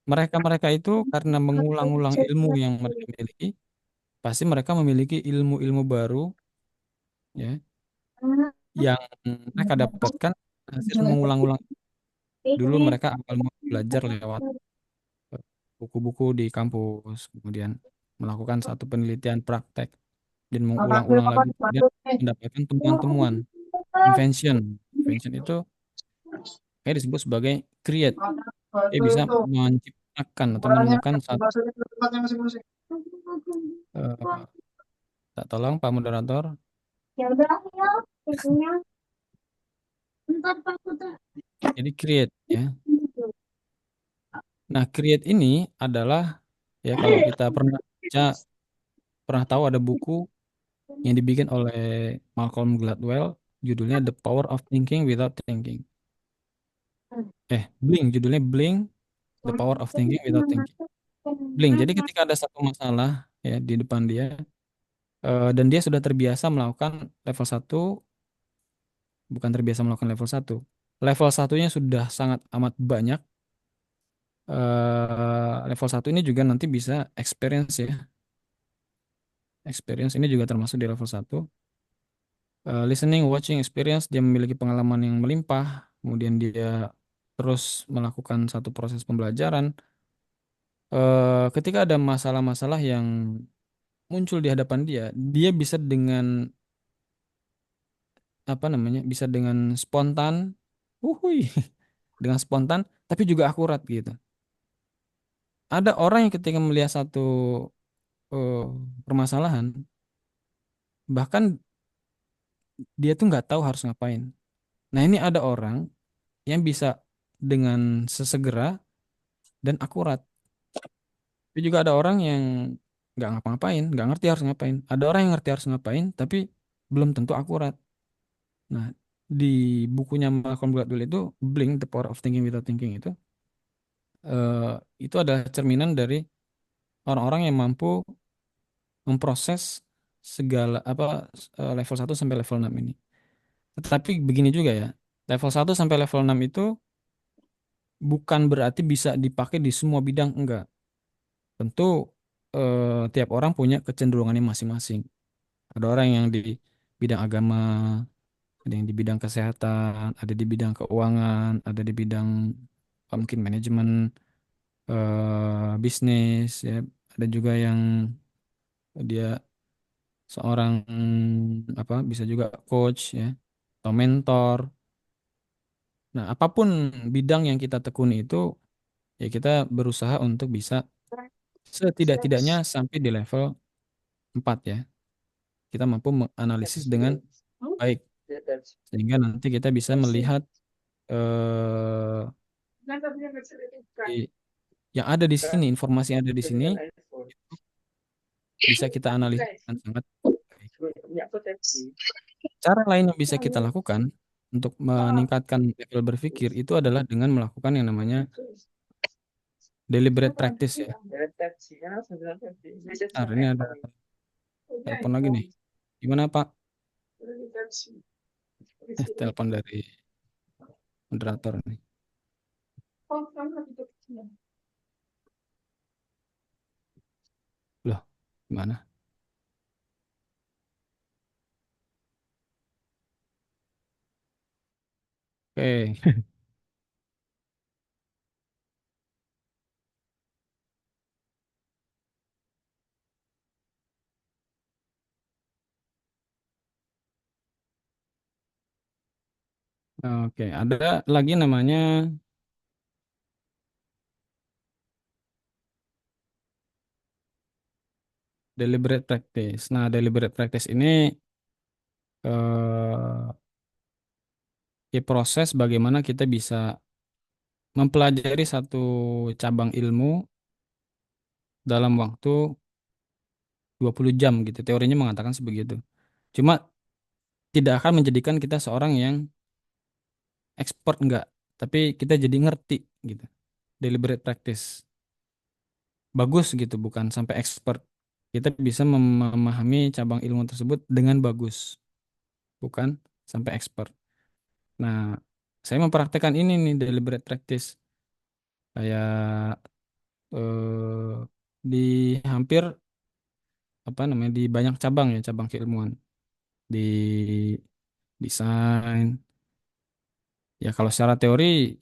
mereka-mereka itu karena mengulang-ulang ilmu yang mereka miliki, pasti mereka memiliki ilmu-ilmu baru ya yang mereka dapatkan hasil mengulang-ulang. Dulu mereka awal belajar lewat buku-buku di kampus, kemudian melakukan satu penelitian praktek dan mengulang-ulang lagi, kemudian mendapatkan temuan-temuan invention. Invention itu kayak disebut sebagai create, bisa menciptakan atau menemukan satu eh, tak tolong Pak Moderator. Ya udah ya, bukunya. Bentar Pak Putra. Jadi create ya. Nah, create ini adalah ya kalau kita pernah baca, pernah tahu ada buku yang dibikin oleh Malcolm Gladwell, judulnya The Power of Thinking Without Thinking. Blink, judulnya Blink, The Power of Thinking Without Thinking. Blink. Jadi ketika ada satu masalah ya di depan dia dan dia sudah terbiasa melakukan level satu, bukan terbiasa melakukan level satu. Level satunya sudah sangat amat banyak. Level satu ini juga nanti bisa experience ya. Experience ini juga termasuk di level satu. Listening, watching, experience, dia memiliki pengalaman yang melimpah. Kemudian dia terus melakukan satu proses pembelajaran. Ketika ada masalah-masalah yang muncul di hadapan dia, dia bisa dengan apa namanya? Bisa dengan spontan, wuhui, dengan spontan, tapi juga akurat gitu. Ada orang yang ketika melihat satu eh, permasalahan, bahkan dia tuh nggak tahu harus ngapain. Nah, ini ada orang yang bisa dengan sesegera dan akurat. Tapi juga ada orang yang nggak ngapa-ngapain, nggak ngerti harus ngapain. Ada orang yang ngerti harus ngapain, tapi belum tentu akurat. Nah, di bukunya Malcolm Gladwell itu, Blink, The Power of Thinking Without Thinking eh, itu adalah cerminan dari orang-orang yang mampu memproses segala apa level 1 sampai level 6 ini. Tetapi begini juga ya, level 1 sampai level 6 itu bukan berarti bisa dipakai di semua bidang, enggak. Tentu tiap orang punya kecenderungannya masing-masing. Ada orang yang di bidang agama, ada yang di bidang kesehatan, ada di bidang keuangan, ada di bidang mungkin manajemen bisnis ya. Ada juga yang dia seorang apa bisa juga coach ya atau mentor. Nah, apapun bidang yang kita tekuni itu ya kita berusaha untuk bisa setidak-tidaknya sampai di level 4 ya. Kita mampu menganalisis dengan baik sehingga nanti kita bisa melihat eh, yang ada di sini, informasi yang ada di sini bisa kita analisis dengan sangat baik. Cara lain yang bisa kita lakukan untuk meningkatkan level berpikir itu adalah dengan melakukan yang namanya deliberate practice ya. Nah, ini ada telepon lagi nih. Gimana Pak? Telepon dari moderator nih. Loh, gimana? Oke. Oke, ada lagi namanya deliberate practice. Nah, deliberate practice ini eh, ya proses bagaimana kita bisa mempelajari satu cabang ilmu dalam waktu 20 jam gitu. Teorinya mengatakan sebegitu. Cuma tidak akan menjadikan kita seorang yang expert enggak, tapi kita jadi ngerti gitu. Deliberate practice. Bagus gitu, bukan sampai expert. Kita bisa memahami cabang ilmu tersebut dengan bagus, bukan sampai expert. Nah, saya mempraktekkan ini nih deliberate practice kayak di hampir apa namanya di banyak cabang ya, cabang keilmuan, di desain. Ya kalau secara teori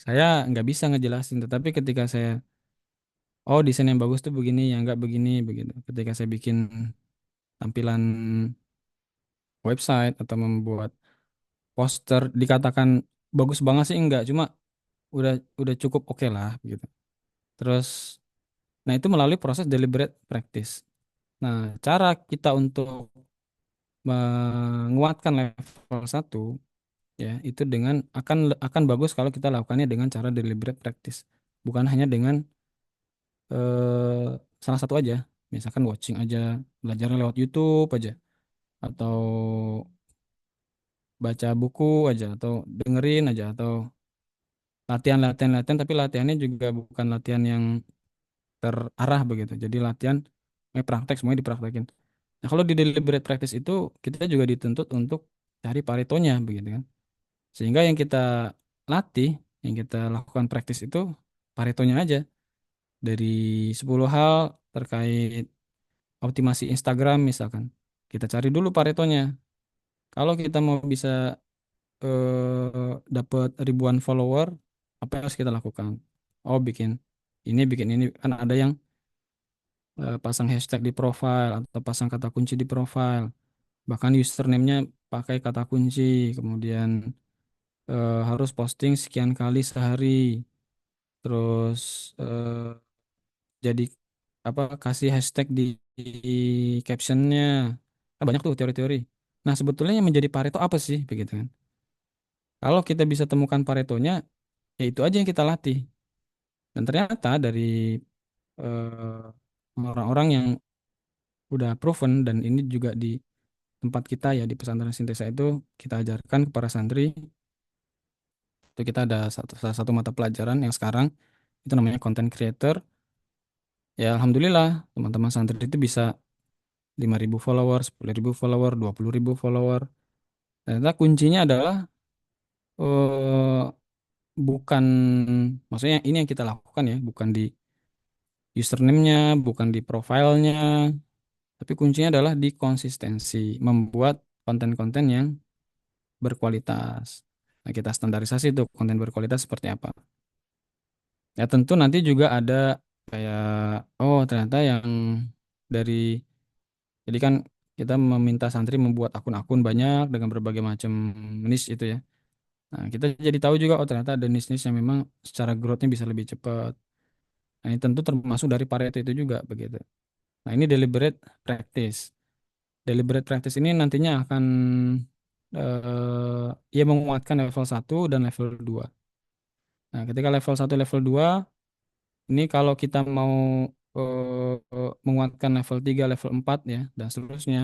saya nggak bisa ngejelasin, tetapi ketika saya oh desain yang bagus tuh begini, yang nggak begini begitu. Ketika saya bikin tampilan website atau membuat poster dikatakan bagus banget sih enggak, cuma udah udah cukup oke lah gitu. Terus nah itu melalui proses deliberate practice. Nah, cara kita untuk menguatkan level satu ya itu dengan akan bagus kalau kita lakukannya dengan cara deliberate practice. Bukan hanya dengan salah satu aja. Misalkan watching aja, belajar lewat YouTube aja atau baca buku aja atau dengerin aja atau latihan tapi latihannya juga bukan latihan yang terarah begitu. Jadi latihan praktek semuanya dipraktekin. Nah, kalau di deliberate practice itu kita juga dituntut untuk cari paretonya begitu kan. Sehingga yang kita latih, yang kita lakukan praktis itu paretonya aja. Dari 10 hal terkait optimasi Instagram misalkan. Kita cari dulu paretonya. Kalau kita mau bisa dapat ribuan follower, apa yang harus kita lakukan? Oh, bikin ini kan ada yang pasang hashtag di profile atau pasang kata kunci di profile. Bahkan username-nya pakai kata kunci, kemudian harus posting sekian kali sehari, terus jadi apa kasih hashtag di captionnya. Kan banyak tuh teori-teori. Nah, sebetulnya yang menjadi Pareto apa sih, begitu kan? Kalau kita bisa temukan Paretonya, ya itu aja yang kita latih. Dan ternyata dari orang-orang yang udah proven dan ini juga di tempat kita ya di pesantren Sintesa itu kita ajarkan kepada santri. Itu kita ada salah satu mata pelajaran yang sekarang itu namanya content creator. Ya alhamdulillah teman-teman santri itu bisa 5.000 follower, 10.000 follower, 20.000 follower. Ternyata kuncinya adalah eh, bukan, maksudnya ini yang kita lakukan ya, bukan di username-nya, bukan di profilnya, tapi kuncinya adalah di konsistensi, membuat konten-konten yang berkualitas. Nah, kita standarisasi tuh konten berkualitas seperti apa. Ya tentu nanti juga ada kayak, oh ternyata yang dari, jadi kan kita meminta santri membuat akun-akun banyak dengan berbagai macam niche itu ya. Nah, kita jadi tahu juga oh ternyata ada niche-niche yang memang secara growth-nya bisa lebih cepat. Nah, ini tentu termasuk dari Pareto itu juga begitu. Nah, ini deliberate practice. Deliberate practice ini nantinya akan ya menguatkan level satu dan level 2. Nah, ketika level satu level 2 ini kalau kita mau menguatkan level 3 level 4 ya dan seterusnya,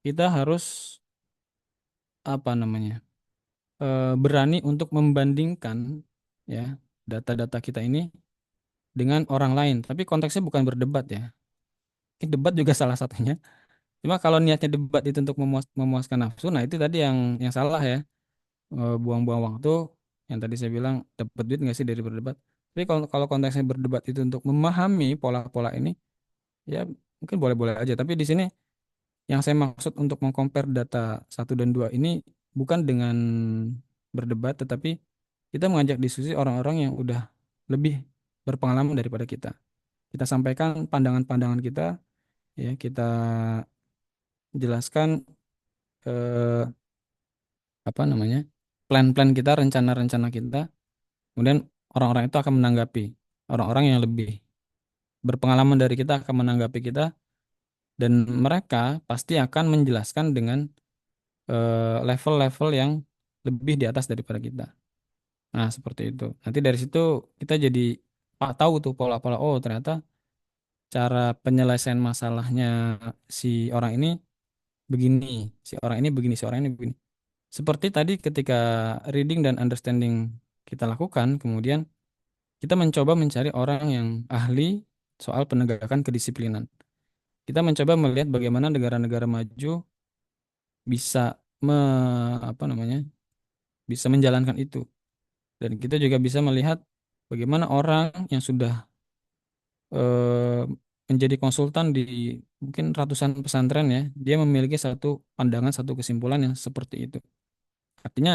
kita harus apa namanya? Berani untuk membandingkan ya data-data kita ini dengan orang lain. Tapi konteksnya bukan berdebat ya. Ini debat juga salah satunya. Cuma kalau niatnya debat itu untuk memuaskan nafsu, nah itu tadi yang salah ya. Buang-buang waktu. Yang tadi saya bilang dapat duit nggak sih dari berdebat. Tapi kalau konteksnya berdebat itu untuk memahami pola-pola ini, ya mungkin boleh-boleh aja. Tapi di sini yang saya maksud untuk mengcompare data satu dan 2 ini bukan dengan berdebat, tetapi kita mengajak diskusi orang-orang yang udah lebih berpengalaman daripada kita. Kita sampaikan pandangan-pandangan kita, ya kita jelaskan eh, apa namanya plan-plan kita, rencana-rencana kita. Kemudian orang-orang itu akan menanggapi. Orang-orang yang lebih berpengalaman dari kita akan menanggapi kita dan mereka pasti akan menjelaskan dengan level-level yang lebih di atas daripada kita. Nah, seperti itu. Nanti dari situ kita jadi tahu tuh pola-pola. Oh, ternyata cara penyelesaian masalahnya si orang ini begini, si orang ini begini, si orang ini begini. Seperti tadi ketika reading dan understanding kita lakukan, kemudian kita mencoba mencari orang yang ahli soal penegakan kedisiplinan. Kita mencoba melihat bagaimana negara-negara maju bisa me, apa namanya? Bisa menjalankan itu. Dan kita juga bisa melihat bagaimana orang yang sudah eh, menjadi konsultan di mungkin ratusan pesantren ya, dia memiliki satu pandangan, satu kesimpulan yang seperti itu. Artinya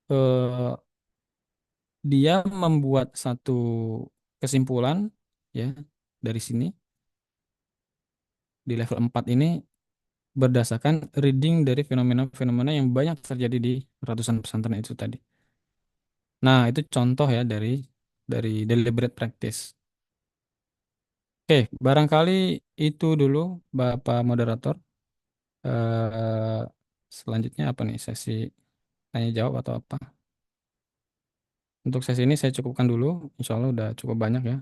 eh, dia membuat satu kesimpulan ya dari sini di level 4 ini berdasarkan reading dari fenomena-fenomena yang banyak terjadi di ratusan pesantren itu tadi. Nah, itu contoh ya dari deliberate practice. Oke, barangkali itu dulu Bapak moderator. Eh, Selanjutnya apa nih sesi tanya jawab atau apa? Untuk sesi ini saya cukupkan dulu. Insya Allah udah cukup banyak ya.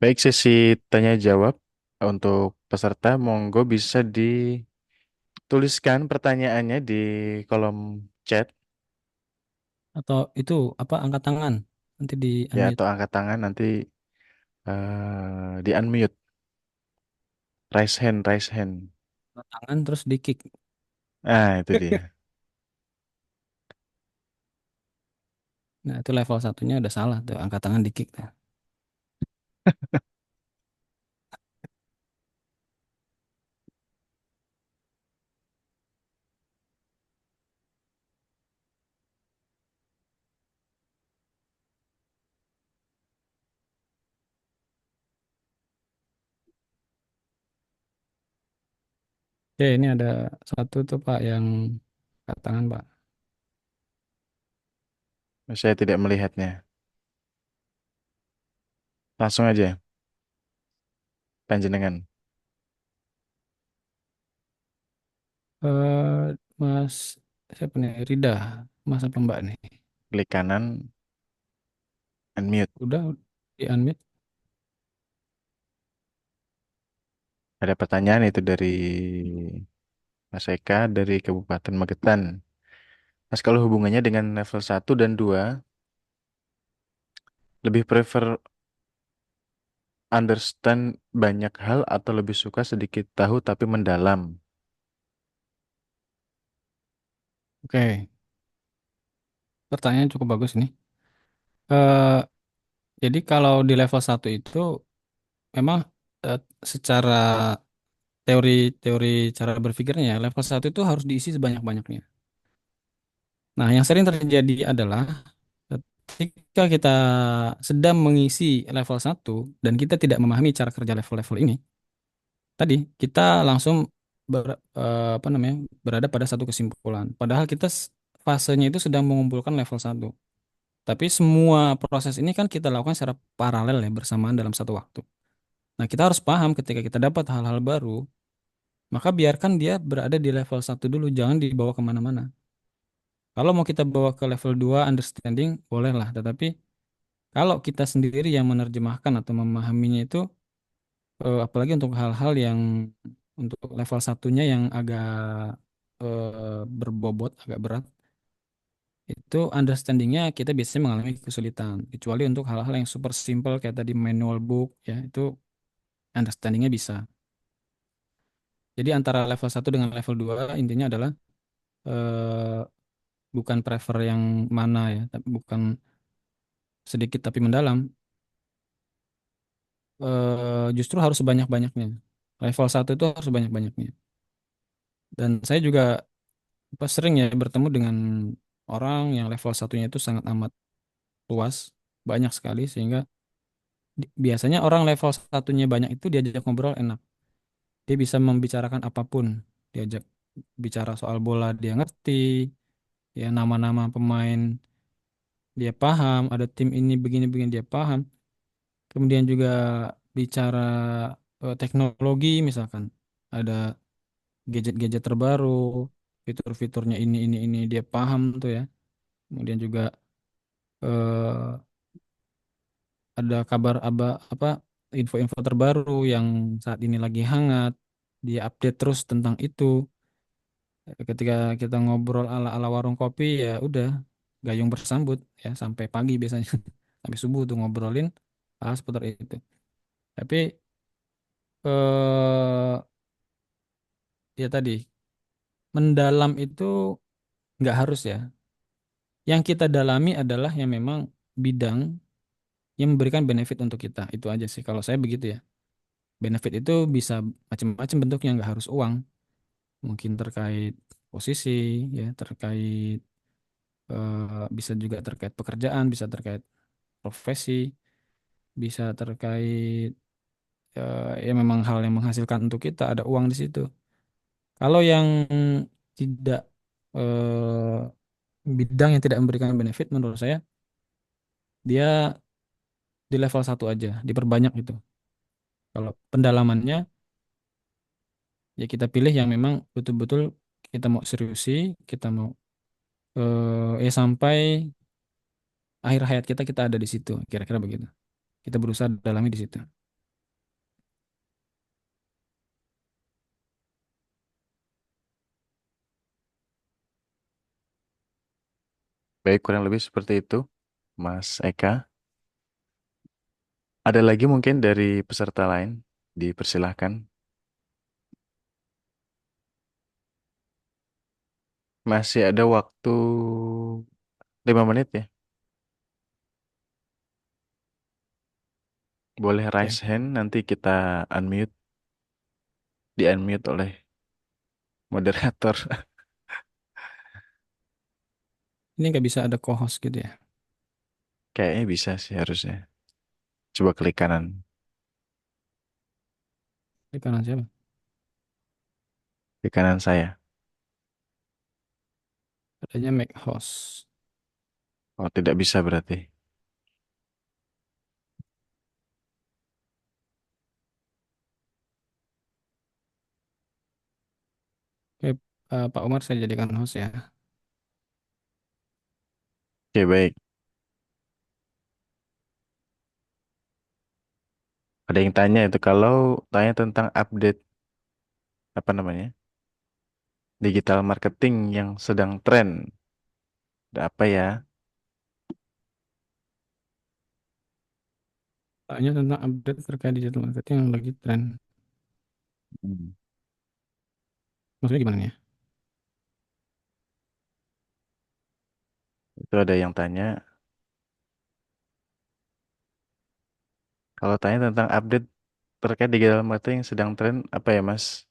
Baik, sesi tanya jawab untuk peserta, monggo bisa dituliskan pertanyaannya di kolom chat Atau itu apa angkat tangan nanti di ya unmute. atau angkat tangan nanti di unmute, raise hand. Angkat tangan terus di kick. Ah, itu dia. Nah, itu level satunya udah salah tuh angkat tangan di kick. Oke, ini ada satu tuh Pak yang angkat tangan Pak. Saya tidak melihatnya. Langsung aja, panjenengan. Mas siapa nih? Rida, Mas apa Mbak nih? Klik kanan, unmute. Udah di unmute. Ada pertanyaan itu dari Mas Eka dari Kabupaten Magetan. Mas, kalau hubungannya dengan level 1 dan 2, lebih prefer understand banyak hal atau lebih suka sedikit tahu tapi mendalam? Oke, pertanyaan cukup bagus nih. Eh, jadi kalau di level satu itu memang eh, secara teori-teori cara berpikirnya ya, level satu itu harus diisi sebanyak-banyaknya. Nah, yang sering terjadi adalah ketika kita sedang mengisi level satu dan kita tidak memahami cara kerja level-level ini, tadi kita langsung apa namanya berada pada satu kesimpulan. Padahal kita fasenya itu sedang mengumpulkan level satu. Tapi semua proses ini kan kita lakukan secara paralel ya bersamaan dalam satu waktu. Nah, kita harus paham ketika kita dapat hal-hal baru, maka biarkan dia berada di level satu dulu, jangan dibawa kemana-mana. Kalau mau kita bawa ke level 2 understanding, bolehlah. Tetapi kalau kita sendiri yang menerjemahkan atau memahaminya itu, apalagi untuk hal-hal yang untuk level satunya yang agak berbobot, agak berat, itu understandingnya kita biasanya mengalami kesulitan. Kecuali untuk hal-hal yang super simple kayak tadi manual book, ya itu understandingnya bisa. Jadi antara level satu dengan level 2 intinya adalah eh, bukan prefer yang mana ya, tapi bukan sedikit tapi mendalam. Justru harus sebanyak-banyaknya. Level satu itu harus sebanyak-banyaknya. Dan saya juga sering ya bertemu dengan orang yang level satunya itu sangat amat luas, banyak sekali sehingga Biasanya orang level satunya banyak itu diajak ngobrol enak. Dia bisa membicarakan apapun. Diajak bicara soal bola dia ngerti, ya nama-nama pemain dia paham, ada tim ini begini-begini dia paham. Kemudian juga bicara teknologi misalkan, ada gadget-gadget terbaru, fitur-fiturnya ini dia paham tuh ya. Kemudian juga eh, ada kabar apa info-info terbaru yang saat ini lagi hangat, dia update terus tentang itu. Ketika kita ngobrol ala-ala warung kopi ya udah gayung bersambut ya sampai pagi biasanya sampai subuh tuh ngobrolin hal seputar itu. Tapi eh ya tadi mendalam itu nggak harus ya. Yang kita dalami adalah yang memang bidang yang memberikan benefit untuk kita. Itu aja sih kalau saya begitu ya. Benefit itu bisa macam-macam bentuknya, nggak harus uang. Mungkin terkait posisi, ya terkait bisa juga terkait pekerjaan, bisa terkait profesi, bisa terkait ya memang hal yang menghasilkan untuk kita ada uang di situ. Kalau yang tidak bidang yang tidak memberikan benefit, menurut saya dia di level satu aja, diperbanyak itu. Kalau pendalamannya ya kita pilih yang memang betul-betul kita mau seriusi, kita mau ya sampai akhir hayat kita ada di situ, kira-kira begitu. Kita berusaha dalami di situ. Baik, kurang lebih seperti itu, Mas Eka. Ada lagi mungkin dari peserta lain? Dipersilahkan. Masih ada waktu 5 menit ya. Boleh Oke. raise hand, nanti kita unmute, di-unmute oleh moderator. Ini nggak bisa ada co-host gitu ya. Kayaknya bisa sih harusnya. Coba klik kanan. Di kanan siapa? Klik kanan saya. Adanya make host. Oh, tidak bisa berarti. Oke, Pak Umar saya jadikan host ya. Oke, baik. Ada yang tanya itu kalau tanya tentang update apa namanya? Digital marketing yang sedang tren. Ada apa ya? Tanya tentang update terkait digital marketing yang lagi tren. Hmm. Maksudnya gimana nih ya? Itu ada yang tanya. Kalau tanya tentang update terkait digital marketing yang sedang tren apa ya, Mas?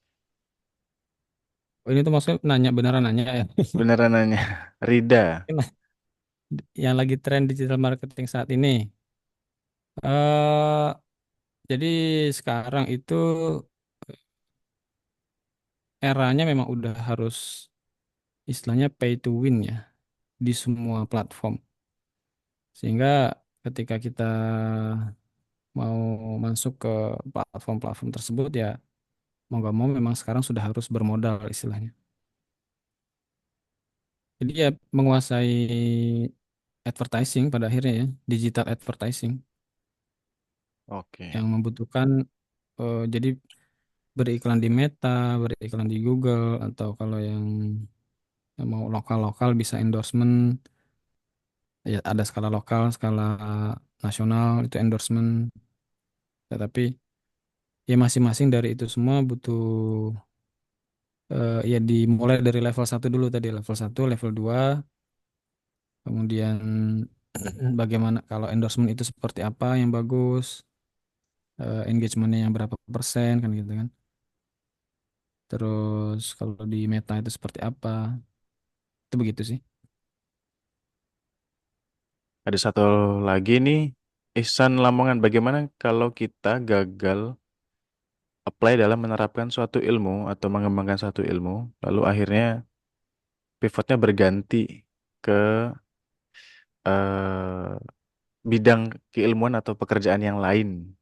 Oh, ini tuh maksudnya nanya beneran nanya ya. Beneran nanya. Rida. Yang lagi tren digital marketing saat ini. eh jadi sekarang itu eranya memang udah harus istilahnya pay to win ya di semua platform. Sehingga ketika kita mau masuk ke platform-platform tersebut ya mau gak mau memang sekarang sudah harus bermodal istilahnya. Jadi ya menguasai advertising pada akhirnya ya, digital advertising Oke. yang membutuhkan jadi beriklan di Meta, beriklan di Google atau kalau yang mau lokal-lokal bisa endorsement ya ada skala lokal, skala nasional itu endorsement. Tetapi ya masing-masing dari itu semua butuh ya dimulai dari level satu dulu tadi, level satu level 2 kemudian bagaimana kalau endorsement itu seperti apa yang bagus, engagementnya yang berapa persen kan gitu kan. Terus kalau di Meta itu seperti apa, itu begitu sih. Ada satu lagi nih Ihsan Lamongan, bagaimana kalau kita gagal apply dalam menerapkan suatu ilmu atau mengembangkan suatu ilmu, lalu akhirnya pivotnya berganti ke eh, bidang keilmuan atau pekerjaan yang lain.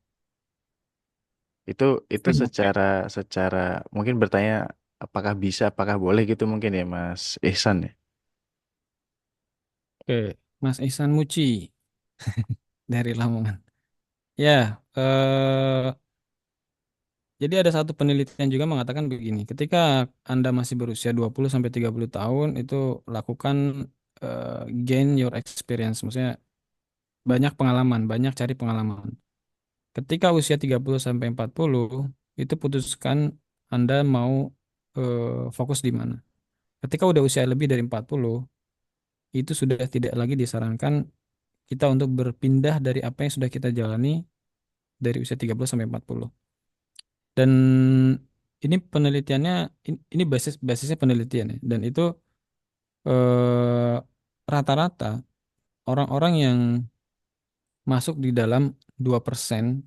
Itu itu secara secara mungkin bertanya apakah bisa, apakah boleh gitu mungkin ya Mas Ihsan ya. Oke, Mas Ihsan Muci dari Lamongan. Ya, jadi ada satu penelitian juga mengatakan begini, ketika Anda masih berusia 20 sampai 30 tahun itu lakukan gain your experience, maksudnya banyak pengalaman, banyak cari pengalaman. Ketika usia 30 sampai 40 itu putuskan Anda mau fokus di mana. Ketika udah usia lebih dari 40 itu sudah tidak lagi disarankan kita untuk berpindah dari apa yang sudah kita jalani dari usia 30 sampai 40. Dan ini penelitiannya ini basisnya penelitian ya. Dan itu eh, rata-rata orang-orang yang masuk di dalam 2%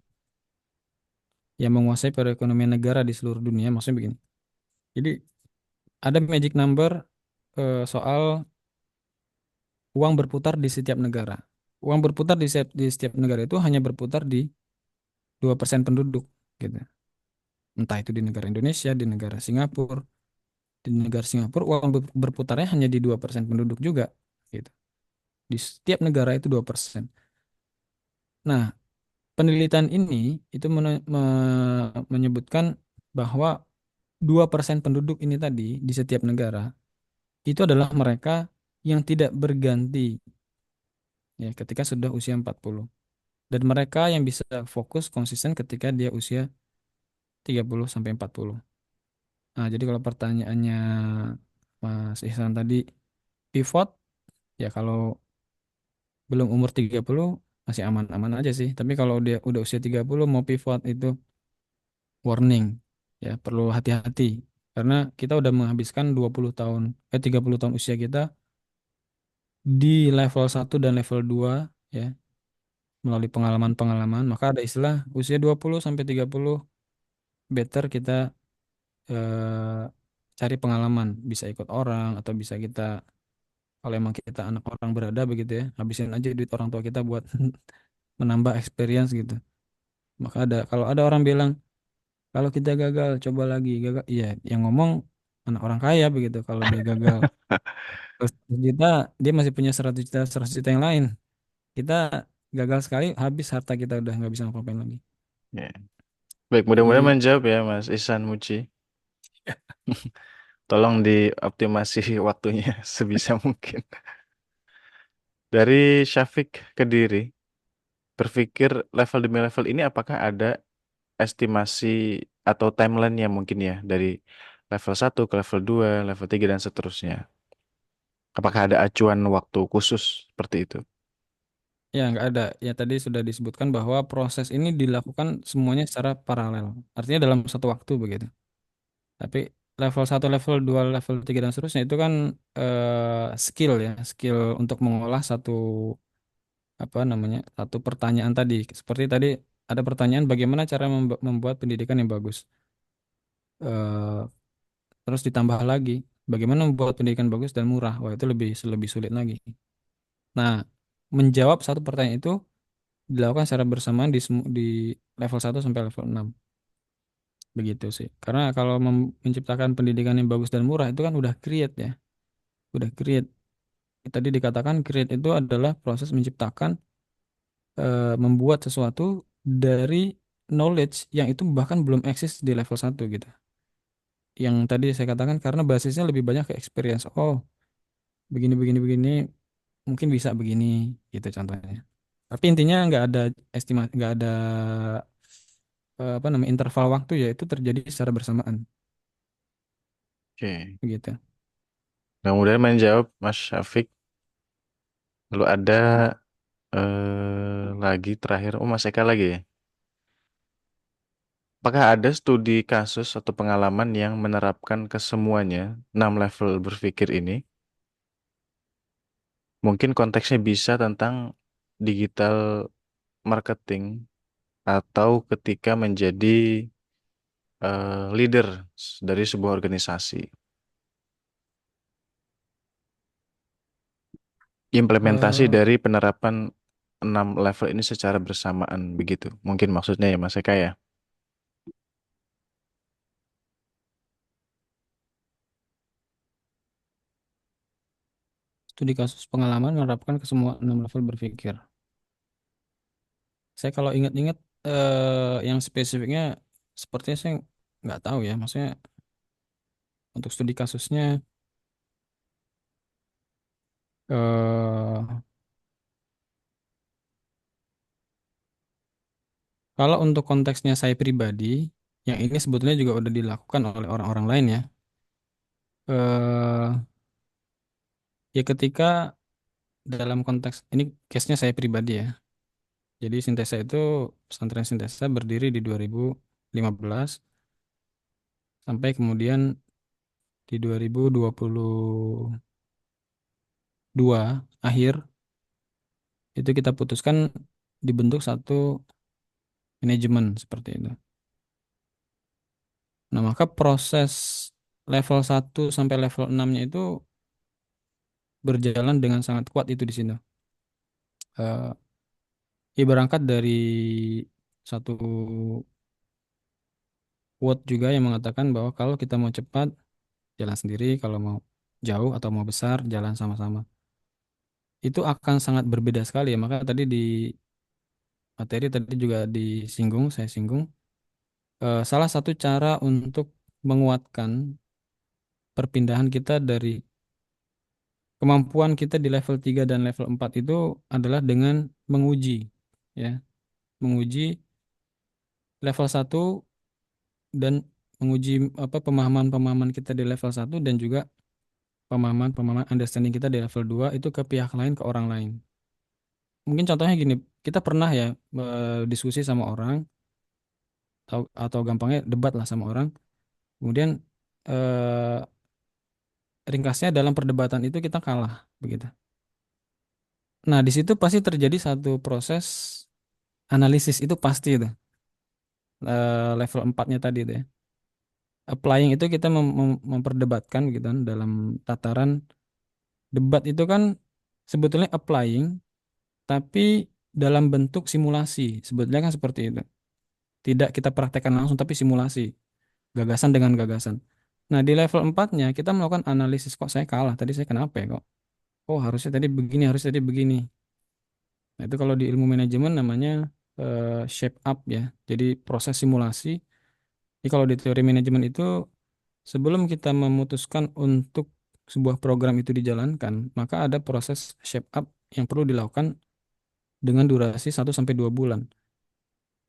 yang menguasai perekonomian negara di seluruh dunia, maksudnya begini. Jadi ada magic number soal uang berputar di setiap negara. Uang berputar di setiap negara itu hanya berputar di 2% penduduk gitu. Entah itu di negara Indonesia, di negara Singapura. Di negara Singapura uang berputarnya hanya di 2% penduduk juga gitu. Di setiap negara itu 2%. Nah, penelitian ini itu menyebutkan bahwa 2% penduduk ini tadi di setiap negara itu adalah mereka yang tidak berganti ya ketika sudah usia 40. Dan mereka yang bisa fokus konsisten ketika dia usia 30 sampai 40. Nah, jadi kalau pertanyaannya Mas Ihsan tadi pivot ya kalau belum umur 30 masih aman-aman aja sih. Tapi kalau dia udah usia 30 mau pivot itu warning ya, perlu hati-hati karena kita udah menghabiskan 20 tahun 30 tahun usia kita di level 1 dan level 2 ya, melalui pengalaman-pengalaman, maka ada istilah usia 20 sampai 30 better kita eh, cari pengalaman, bisa ikut orang atau bisa kita kalau emang kita anak orang berada begitu ya, habisin aja duit orang tua kita buat menambah experience gitu. Maka ada kalau ada orang bilang kalau kita gagal coba lagi gagal, iya yang ngomong anak orang kaya begitu. Kalau dia gagal 100 juta dia masih punya 100 juta 100 juta yang lain. Kita gagal sekali habis harta kita udah nggak bisa ngapain lagi. Ya. Baik, mudah-mudahan Jadi menjawab ya Mas Ihsan Muci. Tolong dioptimasi waktunya sebisa mungkin. Dari Syafiq Kediri, berpikir level demi level ini apakah ada estimasi atau timeline-nya mungkin ya dari level 1 ke level 2, level 3 dan seterusnya. Apakah ada acuan waktu khusus seperti itu? ya nggak ada. Ya tadi sudah disebutkan bahwa proses ini dilakukan semuanya secara paralel. Artinya dalam satu waktu begitu. Tapi level 1, level 2, level 3 dan seterusnya itu kan skill ya, skill untuk mengolah satu apa namanya? Satu pertanyaan tadi. Seperti tadi ada pertanyaan bagaimana cara membuat pendidikan yang bagus. Eh, Terus ditambah lagi bagaimana membuat pendidikan bagus dan murah. Wah, itu lebih lebih sulit lagi. Nah, menjawab satu pertanyaan itu dilakukan secara bersamaan di level 1 sampai level 6. Begitu sih. Karena kalau menciptakan pendidikan yang bagus dan murah itu kan udah create ya. Udah create. Tadi dikatakan create itu adalah proses menciptakan membuat sesuatu dari knowledge yang itu bahkan belum eksis di level 1 gitu. Yang tadi saya katakan karena basisnya lebih banyak ke experience. Oh, begini begini begini mungkin bisa begini gitu contohnya. Tapi intinya nggak ada estimasi, nggak ada apa namanya interval waktu ya itu terjadi secara bersamaan Oke. gitu. Mudah-mudahan menjawab Mas Syafiq. Lalu ada lagi terakhir, oh Mas Eka lagi ya. Apakah ada studi kasus atau pengalaman yang menerapkan ke semuanya 6 level berpikir ini? Mungkin konteksnya bisa tentang digital marketing atau ketika menjadi leader dari sebuah organisasi. Implementasi Eh, dari penerapan 6 level ini secara bersamaan begitu. Mungkin maksudnya ya Mas Eka ya. Studi kasus pengalaman menerapkan ke semua 6 level berpikir. Saya kalau ingat-ingat yang spesifiknya sepertinya saya nggak tahu ya. Maksudnya untuk studi kasusnya eh kalau untuk konteksnya saya pribadi, yang ini sebetulnya juga udah dilakukan oleh orang-orang lain ya. eh Ya ketika dalam konteks ini case-nya saya pribadi ya. Jadi Sintesa itu pesantren Sintesa berdiri di 2015 sampai kemudian di 2022 akhir itu kita putuskan dibentuk satu manajemen seperti itu. Nah, maka proses level 1 sampai level 6-nya itu berjalan dengan sangat kuat itu di sini. Eh berangkat dari satu quote juga yang mengatakan bahwa kalau kita mau cepat jalan sendiri, kalau mau jauh atau mau besar jalan sama-sama. Itu akan sangat berbeda sekali ya. Maka tadi di materi tadi juga disinggung, saya singgung. Salah satu cara untuk menguatkan perpindahan kita dari kemampuan kita di level 3 dan level 4 itu adalah dengan menguji ya, menguji level 1 dan menguji apa pemahaman-pemahaman kita di level 1 dan juga pemahaman-pemahaman understanding kita di level 2 itu ke pihak lain, ke orang lain. Mungkin contohnya gini, kita pernah ya diskusi sama orang atau gampangnya debat lah sama orang. Kemudian eh, ringkasnya dalam perdebatan itu kita kalah begitu. Nah, di situ pasti terjadi satu proses analisis itu pasti itu. Level 4-nya tadi itu ya. Applying itu kita memperdebatkan gitu kan dalam tataran debat itu kan sebetulnya applying tapi dalam bentuk simulasi. Sebetulnya kan seperti itu. Tidak kita praktekkan langsung tapi simulasi, gagasan dengan gagasan. Nah, di level 4-nya kita melakukan analisis kok saya kalah. Tadi saya kenapa ya kok? Oh, harusnya tadi begini, harusnya tadi begini. Nah, itu kalau di ilmu manajemen namanya shape up ya. Jadi proses simulasi. Jadi kalau di teori manajemen itu sebelum kita memutuskan untuk sebuah program itu dijalankan, maka ada proses shape up yang perlu dilakukan dengan durasi 1 sampai 2 bulan.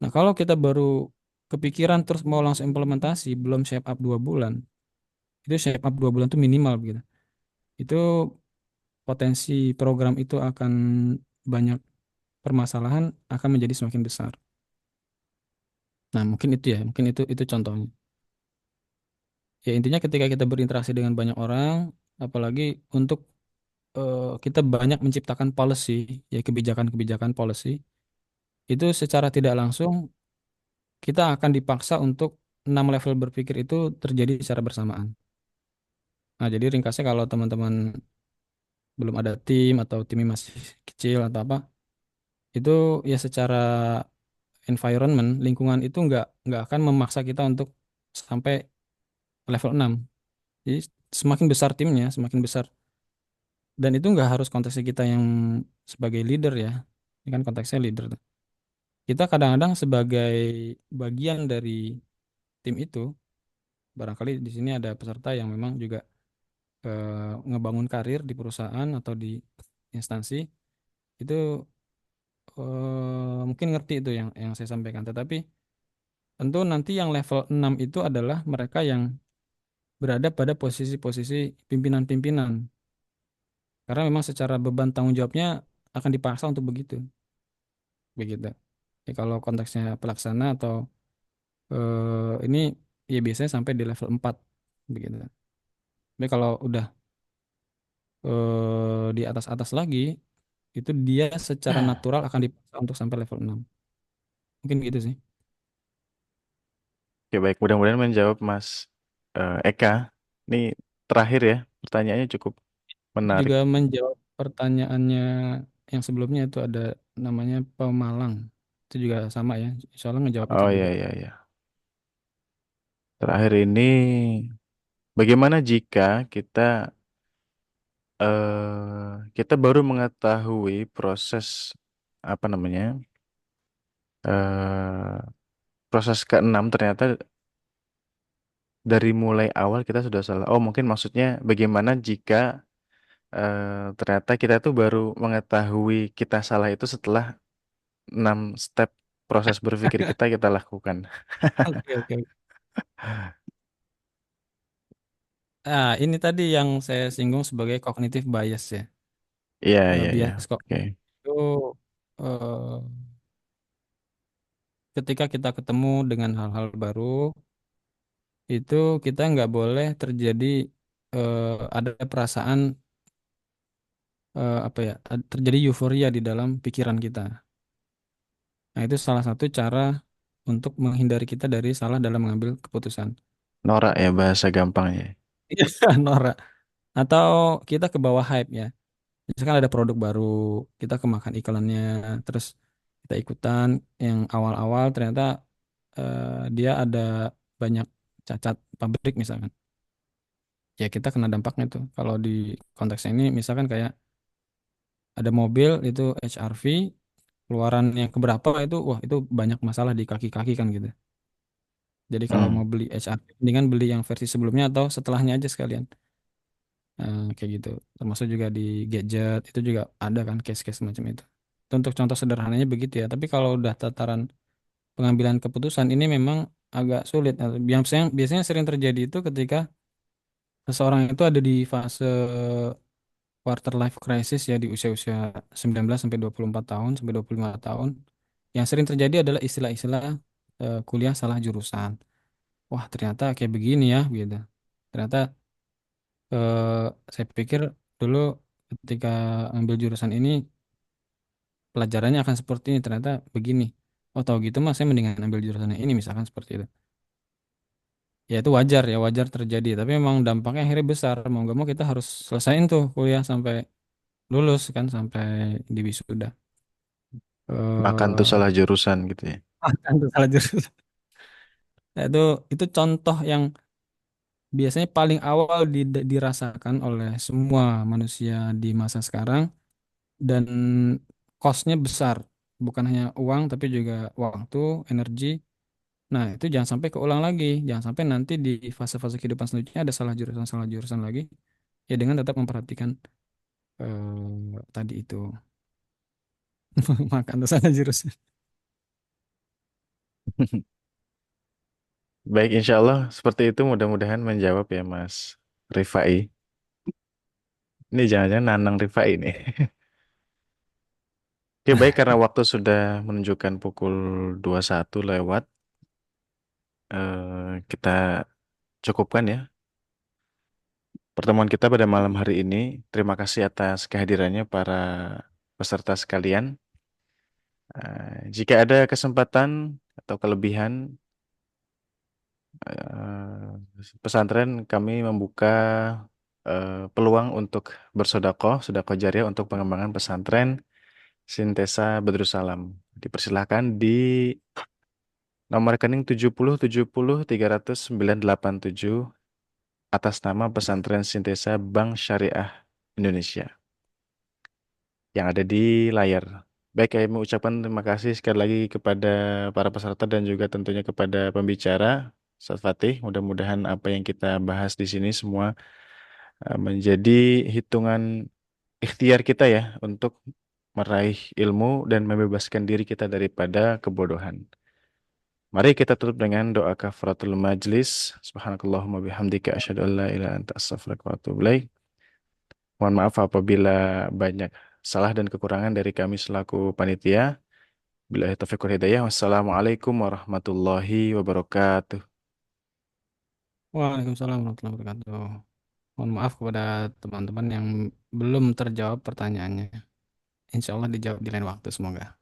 Nah, kalau kita baru kepikiran terus mau langsung implementasi, belum shape up 2 bulan, itu shape up 2 bulan itu minimal begitu. Itu potensi program itu akan banyak permasalahan, akan menjadi semakin besar. Nah, mungkin itu ya, mungkin itu contohnya. Ya intinya ketika kita berinteraksi dengan banyak orang, apalagi untuk kita banyak menciptakan policy, ya kebijakan-kebijakan policy, itu secara tidak langsung kita akan dipaksa untuk 6 level berpikir itu terjadi secara bersamaan. Nah, jadi ringkasnya kalau teman-teman belum ada tim atau timnya masih kecil atau apa, itu ya secara environment, lingkungan itu nggak akan memaksa kita untuk sampai level 6. Jadi semakin besar timnya, semakin besar. Dan itu nggak harus konteksnya kita yang sebagai leader ya. Ini kan konteksnya leader tuh. Kita kadang-kadang sebagai bagian dari tim itu, barangkali di sini ada peserta yang memang juga ngebangun karir di perusahaan atau di instansi, itu mungkin ngerti itu yang saya sampaikan. Tetapi tentu nanti yang level 6 itu adalah mereka yang berada pada posisi-posisi pimpinan-pimpinan. Karena memang secara beban tanggung jawabnya akan dipaksa untuk begitu. Begitu. Ya, kalau konteksnya pelaksana atau ini ya biasanya sampai di level 4 begitu. Tapi kalau udah di atas-atas lagi itu dia secara natural akan dipaksa untuk sampai level 6. Mungkin gitu sih. Oke, baik. Mudah-mudahan menjawab Mas Eka. Ini terakhir ya. Pertanyaannya cukup menarik. Juga menjawab pertanyaannya yang sebelumnya itu ada namanya pemalang. Itu juga sama ya. Soalnya ngejawab itu Oh juga. iya, iya, iya. Terakhir ini, bagaimana jika kita baru mengetahui proses apa namanya eh proses keenam ternyata dari mulai awal kita sudah salah. Oh mungkin maksudnya bagaimana jika ternyata kita tuh baru mengetahui kita salah itu setelah 6 step proses berpikir kita lakukan. Oke, oke. Ah, ini tadi yang saya singgung sebagai cognitive bias ya. Iya, iya, iya. Bias kok Oke. itu eh, ketika kita ketemu dengan hal-hal baru itu kita nggak boleh terjadi ada perasaan apa ya terjadi euforia di dalam pikiran kita. Nah itu salah satu cara untuk menghindari kita dari salah dalam mengambil keputusan. Norak ya bahasa gampangnya. Iya, Nora. Atau kita ke bawah hype ya. Misalkan ada produk baru, kita kemakan iklannya, terus kita ikutan yang awal-awal ternyata dia ada banyak cacat pabrik misalkan. Ya kita kena dampaknya tuh. Kalau di konteks ini misalkan kayak ada mobil itu HR-V, keluaran yang keberapa itu, wah itu banyak masalah di kaki-kaki kan gitu. Jadi kalau Hmm. mau beli HR, mendingan beli yang versi sebelumnya atau setelahnya aja sekalian. Kayak gitu. Termasuk juga di gadget itu juga ada kan case-case macam itu. Itu untuk contoh sederhananya begitu ya. Tapi kalau udah tataran pengambilan keputusan ini memang agak sulit. Biasanya biasanya sering terjadi itu ketika seseorang itu ada di fase quarter life crisis ya di usia-usia 19 sampai 24 tahun sampai 25 tahun. Yang sering terjadi adalah istilah-istilah kuliah salah jurusan. Wah, ternyata kayak begini ya gitu. Ternyata eh, saya pikir dulu ketika ambil jurusan ini pelajarannya akan seperti ini, ternyata begini. Oh, tahu gitu mas, saya mendingan ambil jurusan yang ini misalkan seperti itu. Ya itu wajar ya, wajar terjadi. Tapi memang dampaknya akhirnya besar. Mau nggak mau kita harus selesaiin tuh kuliah sampai lulus kan, sampai di wisuda. Makan tuh Eh, salah jurusan gitu ya. Tentu salah jurusan. Nah, itu contoh yang biasanya paling awal dirasakan oleh semua manusia di masa sekarang dan cost-nya besar. Bukan hanya uang tapi juga waktu, energi. Nah, itu jangan sampai keulang lagi. Jangan sampai nanti di fase-fase kehidupan selanjutnya ada salah jurusan lagi. Ya dengan tetap memperhatikan tadi itu. Makan tuh salah jurusan. Baik, insya Allah seperti itu mudah-mudahan menjawab ya Mas Rifai. Ini jangan-jangan Nanang Rifai nih. Oke, baik karena waktu sudah menunjukkan pukul 21 lewat, kita cukupkan ya pertemuan kita pada malam hari ini. Terima kasih atas kehadirannya para peserta sekalian. Jika ada kesempatan atau kelebihan, pesantren kami membuka peluang untuk bersodakoh, sedekah jariah untuk pengembangan pesantren Sintesa Badrussalam. Dipersilahkan di nomor rekening 70 70 300 987 atas nama Pesantren Sintesa Bank Syariah Indonesia yang ada di layar. Baik, kami mengucapkan terima kasih sekali lagi kepada para peserta dan juga tentunya kepada pembicara, Ustaz Fatih. Mudah-mudahan apa yang kita bahas di sini semua menjadi hitungan ikhtiar kita ya untuk meraih ilmu dan membebaskan diri kita daripada kebodohan. Mari kita tutup dengan doa kafaratul majlis. Subhanakallahumma bihamdika asyhadu an la ilaha illa anta astaghfiruka wa atubu ilaik. Mohon maaf apabila banyak salah dan kekurangan dari kami selaku panitia. Bila taufiq wal hidayah. Wassalamualaikum warahmatullahi wabarakatuh. Waalaikumsalam warahmatullahi wabarakatuh. Mohon maaf kepada teman-teman yang belum terjawab pertanyaannya. insya Allah dijawab di lain waktu semoga.